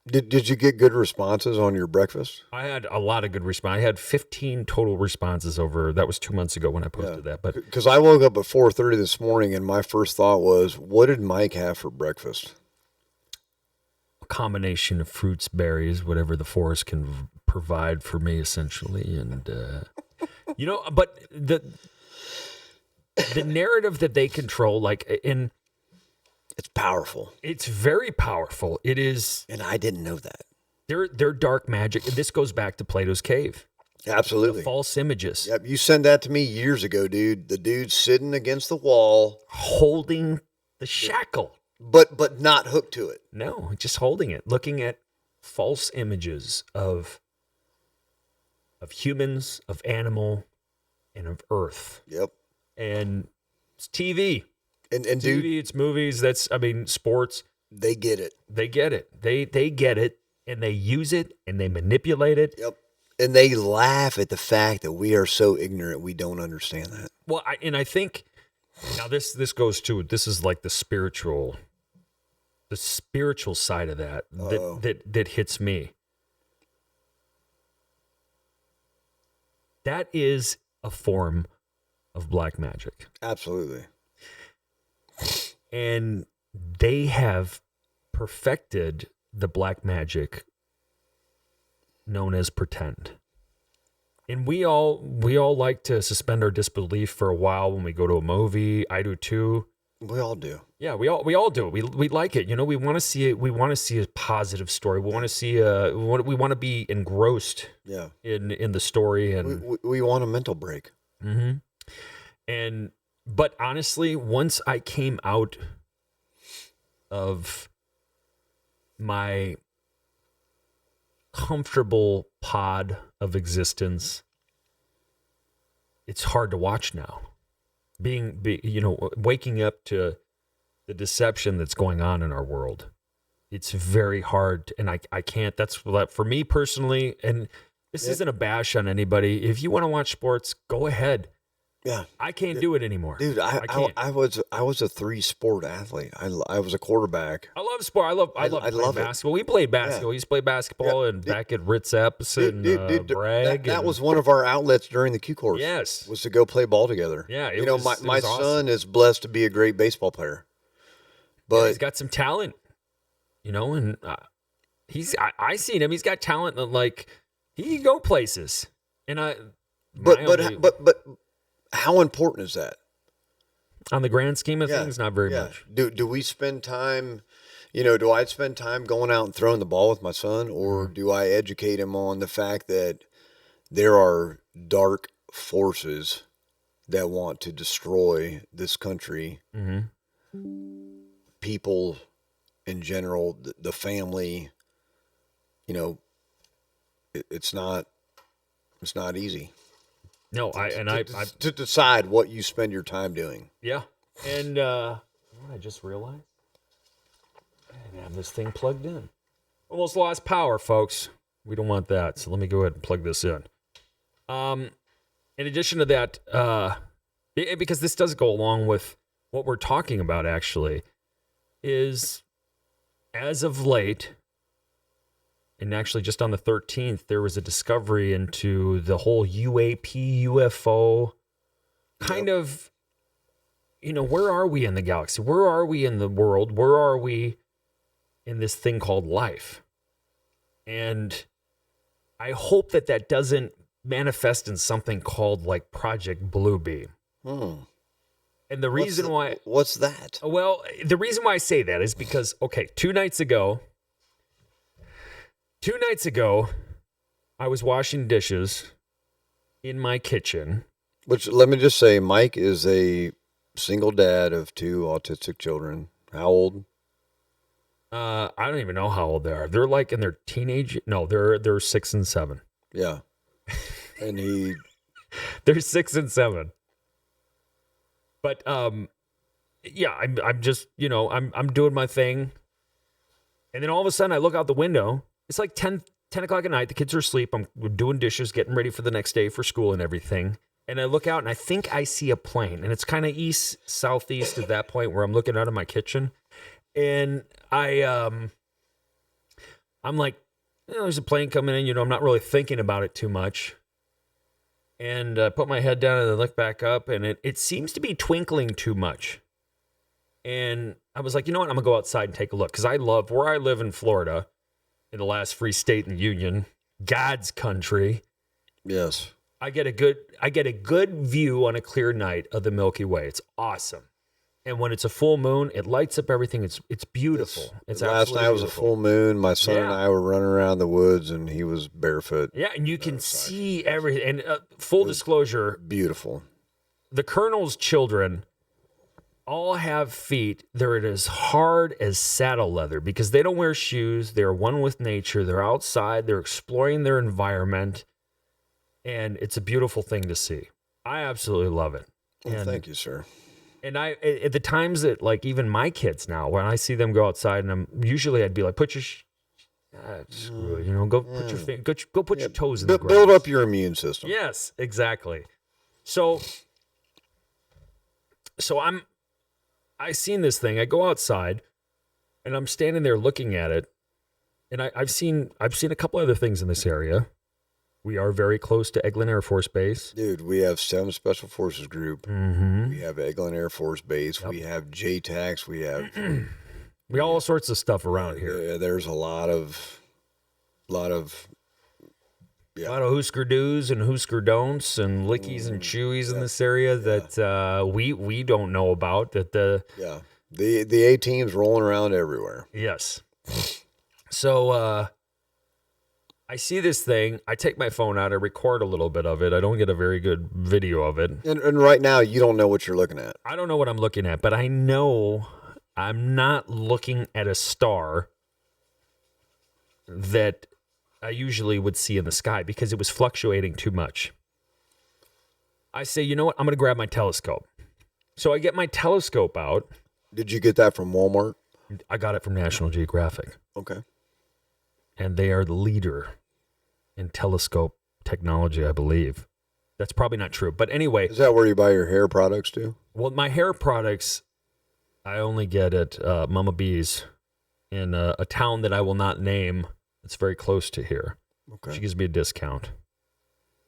S3: Did you get good responses on your breakfast?
S2: I had a lot of good response. I had 15 total responses over. That was 2 months ago when I posted that. But
S3: because I woke up at 4:30 this morning, and my first thought was, "What did Mike have for breakfast?"
S2: A combination of fruits, berries, whatever the forest can provide for me, essentially, and but the narrative that they control,
S3: it's powerful.
S2: It's very powerful. It is,
S3: and I didn't know that.
S2: They're dark magic. And this goes back to Plato's cave.
S3: Absolutely.
S2: The false images.
S3: Yep, you sent that to me years ago, dude. The dude sitting against the wall,
S2: holding the shackle,
S3: but not hooked to it.
S2: No, just holding it, looking at false images of humans, of animal, and of Earth.
S3: Yep.
S2: And it's TV.
S3: And
S2: TV,
S3: dude,
S2: it's movies. Sports.
S3: They get it.
S2: They get it. They get it, and they use it, and they manipulate it.
S3: Yep. And they laugh at the fact that we are so ignorant we don't understand that.
S2: Well, I think now this goes to, this is like the spiritual side of that hits me. That is a form of black magic.
S3: Absolutely.
S2: And they have perfected the black magic known as pretend. And we all like to suspend our disbelief for a while when we go to a movie. I do too.
S3: We all do.
S2: Yeah, we all do. We like it. We want to see it. We want to see a positive story. We want to see we want to be engrossed.
S3: Yeah.
S2: In the story, and
S3: we want a mental break.
S2: Mm-hmm. But honestly, once I came out of my comfortable pod of existence, it's hard to watch now. Waking up to the deception that's going on in our world, it's very hard, and I can't. That's for me personally, and this isn't a bash on anybody. If you want to watch sports, go ahead.
S3: Yeah,
S2: I can't do it anymore,
S3: dude. I was a 3-sport athlete. I was a quarterback.
S2: I love sport. I love basketball. We played basketball. We used to play basketball and back at Ritz Epps and Bragg.
S3: That was one of our outlets during the Q course.
S2: Yes,
S3: was to go play ball together.
S2: Yeah,
S3: my son is blessed to be a great baseball player, but
S2: he's got some talent. And I seen him. He's got talent. He can go places. And
S3: but how important is that?
S2: On the grand scheme of things, not very much.
S3: Do we spend time, do I spend time going out and throwing the ball with my son, or do I educate him on the fact that there are dark forces that want to destroy this country, people in general, the family, it's not easy.
S2: No,
S3: to decide what you spend your time doing.
S2: Yeah, and what I just realized, I didn't have this thing plugged in. Almost lost power, folks. We don't want that, so let me go ahead and plug this in. In addition to that, because this does go along with what we're talking about, actually, is as of late. And actually, just on the 13th, there was a discovery into the whole UAP, UFO kind of, where are we in the galaxy? Where are we in the world? Where are we in this thing called life? And I hope that doesn't manifest in something called Project Bluebeam. And the reason why...
S3: What's that?
S2: Well, the reason why I say that is because, 2 nights ago, I was washing dishes in my kitchen.
S3: Which, let me just say, Mike is a single dad of 2 autistic children. How old?
S2: I don't even know how old they are. They're in their teenage. No, they're 6 and 7.
S3: Yeah, and
S2: they're 6 and 7. But yeah, I'm just, I'm doing my thing. And then all of a sudden I look out the window. It's like 10 o'clock at night. The kids are asleep. We're doing dishes, getting ready for the next day for school and everything. And I look out and I think I see a plane. And it's kind of southeast at that point where I'm looking out of my kitchen. And I'm like, there's a plane coming in. I'm not really thinking about it too much. And I put my head down and I look back up. And it seems to be twinkling too much. And I was like, you know what? I'm going to go outside and take a look. Because I love where I live in Florida, in the last free state in the union, God's country.
S3: Yes.
S2: I get a good view on a clear night of the Milky Way. It's awesome. And when it's a full moon, it lights up everything. It's beautiful. It's
S3: last night was beautiful. A full moon. My son and I were running around the woods, and he was barefoot.
S2: Yeah, and you can see everything. And full disclosure,
S3: beautiful.
S2: The Colonel's children all have feet. They're as hard as saddle leather because they don't wear shoes. They're one with nature. They're outside. They're exploring their environment. And it's a beautiful thing to see. I absolutely love it.
S3: Well, thank you, sir.
S2: And at the times that, like, even my kids now, when I see them go outside, and I'd be like, put your, screw it, go put your go put your toes in the grass.
S3: Build up your immune system.
S2: Yes, exactly. So I seen this thing. I go outside, and I'm standing there looking at it, and I've seen a couple other things in this area. We are very close to Eglin Air Force Base.
S3: Dude, we have 7 Special Forces Group.
S2: Mm-hmm.
S3: We have Eglin Air Force Base. Yep. We have JTACs. We have...
S2: we got all sorts of stuff around here.
S3: There's a lot of
S2: Husker do's and Husker don'ts and lickies and chewies in this area that we don't know about. The
S3: A-team's rolling around everywhere.
S2: Yes. So... I see this thing. I take my phone out. I record a little bit of it. I don't get a very good video of it.
S3: And right now, you don't know what you're looking at.
S2: I don't know what I'm looking at, but I know I'm not looking at a star that I usually would see in the sky because it was fluctuating too much. I say, you know what? I'm going to grab my telescope. So I get my telescope out.
S3: Did you get that from Walmart?
S2: I got it from National Geographic.
S3: Okay.
S2: And they are the leader in telescope technology, I believe. That's probably not true. But anyway.
S3: Is that where you buy your hair products too?
S2: Well, my hair products, I only get at Mama B's in a town that I will not name. It's very close to here.
S3: Okay.
S2: She gives me a discount.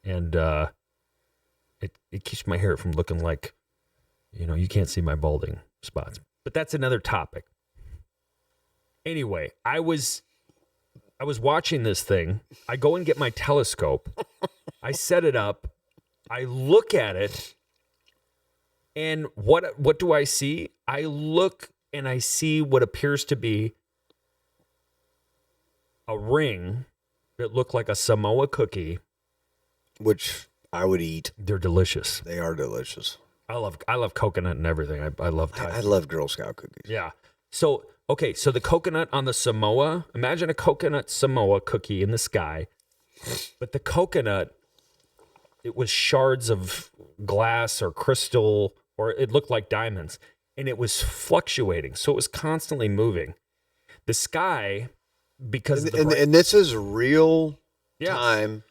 S2: And it keeps my hair from looking like, you can't see my balding spots. But that's another topic. Anyway, I was watching this thing. I go and get my telescope. I set it up. I look at it. And what do I see? I look and I see what appears to be a ring that looked like a Samoa cookie.
S3: Which I would eat.
S2: They're delicious.
S3: They are delicious.
S2: I love coconut and everything. I love Thai.
S3: I love Girl Scout cookies.
S2: Yeah. So the coconut on the Samoa, imagine a coconut Samoa cookie in the sky, but the coconut, it was shards of glass or crystal, or it looked like diamonds, and it was fluctuating, so it was constantly moving. The sky, because
S3: and this is real time.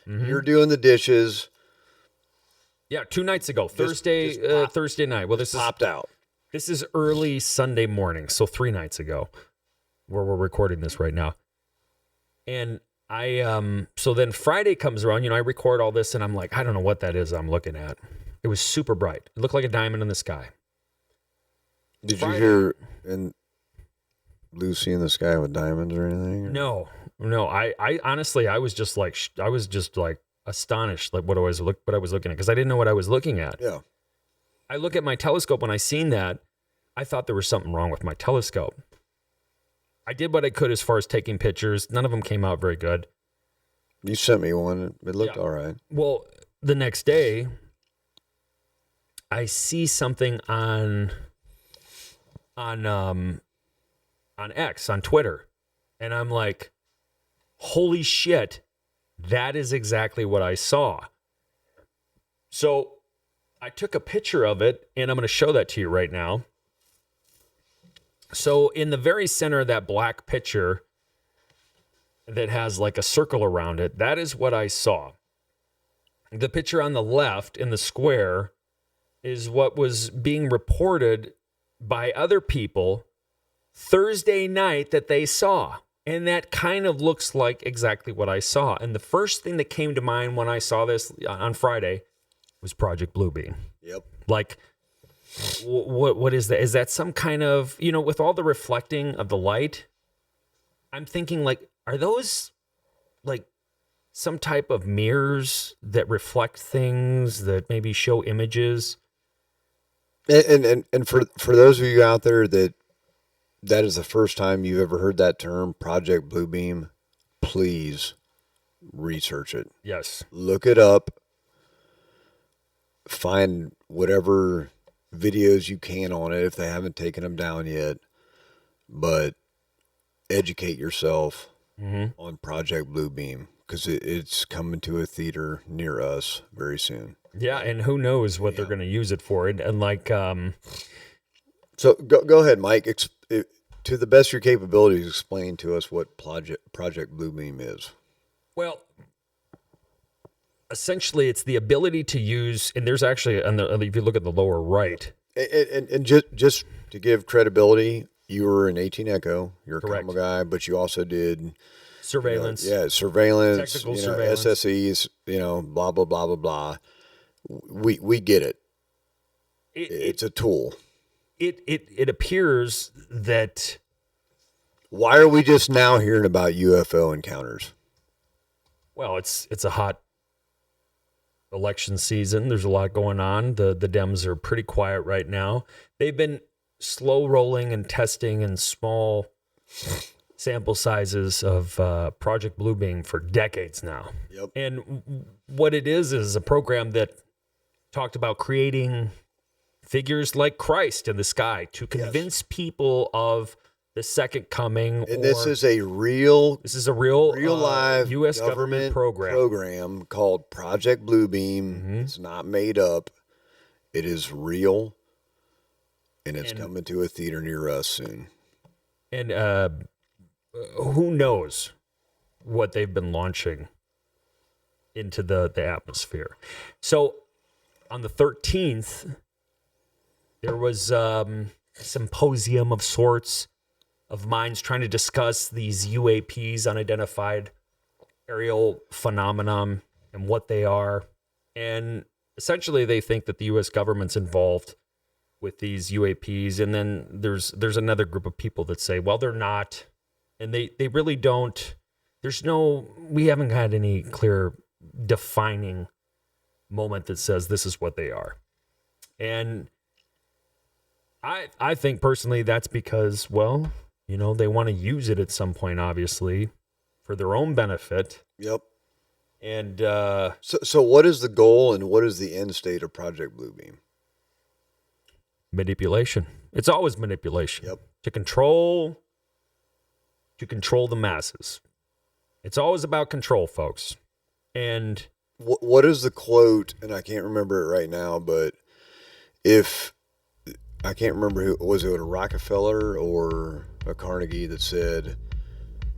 S3: Mm-hmm. You're doing the dishes.
S2: Yeah, 2 nights ago, Thursday night. Well, this
S3: popped out.
S2: This is early Sunday morning, so 3 nights ago, where we're recording this right now. And so then Friday comes around, I record all this, and I'm like, I don't know what that is I'm looking at. It was super bright. It looked like a diamond in the sky.
S3: Did you hear Lucy in the Sky with Diamonds or anything?
S2: Or? No. I honestly, I was just like astonished, like what I was looking at, because I didn't know what I was looking at.
S3: Yeah.
S2: I look at my telescope. When I seen that, I thought there was something wrong with my telescope. I did what I could as far as taking pictures. None of them came out very good.
S3: You sent me one. It looked all right.
S2: Well, the next day, I see something on X, on Twitter, and I'm like, holy shit, that is exactly what I saw. So I took a picture of it, and I'm going to show that to you right now. So in the very center of that black picture that has like a circle around it, that is what I saw. The picture on the left in the square is what was being reported by other people Thursday night that they saw. And that kind of looks like exactly what I saw. And the first thing that came to mind when I saw this on Friday was Project Bluebeam.
S3: Yep.
S2: Like, what is that? Is that some kind of, with all the reflecting of the light, I'm thinking like, are those like some type of mirrors that reflect things that maybe show images?
S3: And for those of you out there that is the first time you've ever heard that term, Project Bluebeam, please research it.
S2: Yes.
S3: Look it up. Find whatever videos you can on it if they haven't taken them down yet. But educate yourself on Project Bluebeam because it's coming to a theater near us very soon.
S2: Yeah, and who knows what they're going to use it for. And like...
S3: So go ahead, Mike. To the best of your capabilities, explain to us what Project Bluebeam is.
S2: Well, essentially, it's the ability to use, and there's actually, if you look at the lower right.
S3: And just to give credibility, you were an 18 Echo. You're a combo guy, but you also did
S2: surveillance.
S3: Surveillance.
S2: Technical surveillance.
S3: SSEs. Blah blah blah blah blah. We get it. It's a tool.
S2: It appears that...
S3: Why are we just now hearing about UFO encounters?
S2: Well, it's a hot election season. There's a lot going on. The Dems are pretty quiet right now. They've been slow rolling and testing in small sample sizes of Project Bluebeam for decades now.
S3: Yep.
S2: And what it is a program that talked about creating figures like Christ in the sky to convince people of the second coming.
S3: And this is a real live
S2: U.S. government
S3: program called Project Bluebeam. It's not made up. It is real, and it's coming to a theater near us soon.
S2: And who knows what they've been launching into the atmosphere. So on the 13th, there was a symposium of sorts of minds trying to discuss these UAPs, unidentified aerial phenomenon, and what they are. And essentially, they think that the U.S. government's involved with these UAPs. And then there's another group of people that say, well, they're not. And they really don't. We haven't had any clear defining moment that says this is what they are. And I think personally that's because, well, they want to use it at some point, obviously, for their own benefit.
S3: Yep.
S2: And
S3: so what is the goal and what is the end state of Project Bluebeam?
S2: Manipulation. It's always manipulation.
S3: Yep.
S2: To control the masses. It's always about control, folks. And
S3: what is the quote? And I can't remember it right now, but I can't remember who was it, a Rockefeller or a Carnegie that said,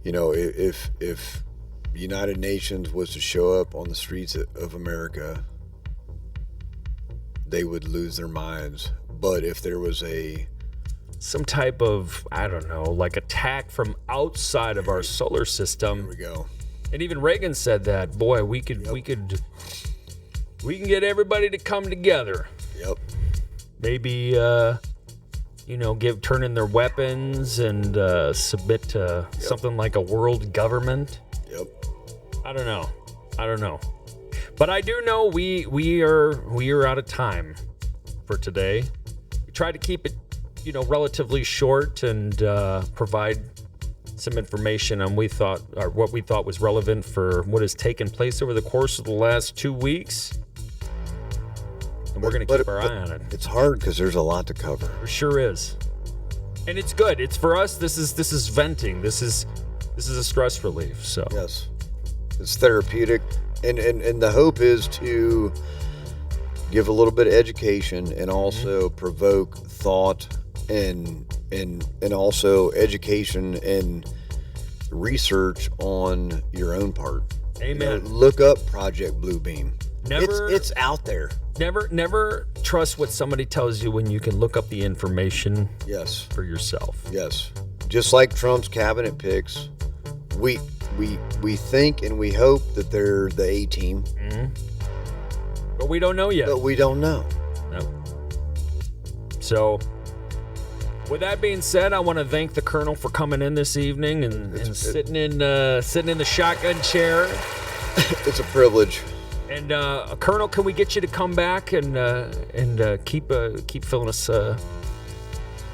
S3: if the United Nations was to show up on the streets of America, they would lose their minds. But if there was
S2: some type of, I don't know, like attack from outside of our solar system.
S3: There we go.
S2: And even Reagan said that, boy, we can get everybody to come together.
S3: Yep.
S2: Maybe, turn in their weapons and submit to something like a world government.
S3: Yep.
S2: I don't know. But I do know we are out of time for today. We tried to keep it, relatively short and provide some information on what we thought was relevant for what has taken place over the course of the last 2 weeks. And we're going to keep our eye on it.
S3: It's hard because there's a lot to cover.
S2: There sure is. And it's good. It's for us. This is venting. This is a stress relief. So
S3: yes, it's therapeutic. And the hope is to give a little bit of education and also provoke thought and and also education and research on your own part.
S2: Amen.
S3: Look up Project Bluebeam.
S2: Never,
S3: it's out there.
S2: Never trust what somebody tells you when you can look up the information.
S3: Yes.
S2: For yourself.
S3: Yes. Just like Trump's cabinet picks, we think and we hope that they're the A team.
S2: Mm-hmm. But we don't know yet.
S3: But we don't know.
S2: No. So, with that being said, I want to thank the Colonel for coming in this evening and sitting in the shotgun chair.
S3: It's a privilege.
S2: And Colonel, can we get you to come back and keep filling us,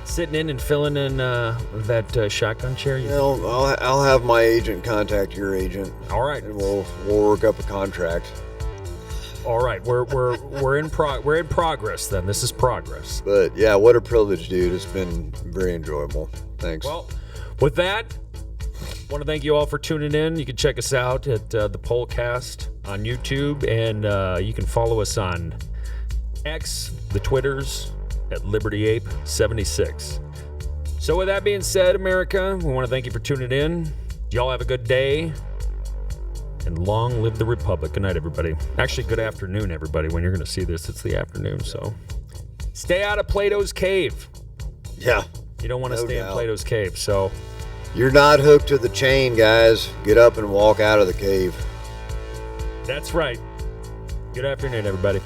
S2: sitting in and filling in that shotgun chair?
S3: I'll have my agent contact your agent.
S2: All right,
S3: and we'll work up a contract.
S2: All right, we're in progress then. This is progress.
S3: But yeah, what a privilege, dude. It's been very enjoyable. Thanks.
S2: Well, with that, I want to thank you all for tuning in. You can check us out at the POLCAST on YouTube, and you can follow us on X, the Twitters, at LibertyApe76. So with that being said, America, we want to thank you for tuning in. Y'all have a good day. And long live the Republic. Good night, everybody. Actually, good afternoon, everybody. When you're going to see this, it's the afternoon. So stay out of Plato's cave.
S3: Yeah.
S2: You don't want to stay in Plato's cave. So
S3: you're not hooked to the chain, guys. Get up and walk out of the cave.
S2: That's right. Good afternoon, everybody.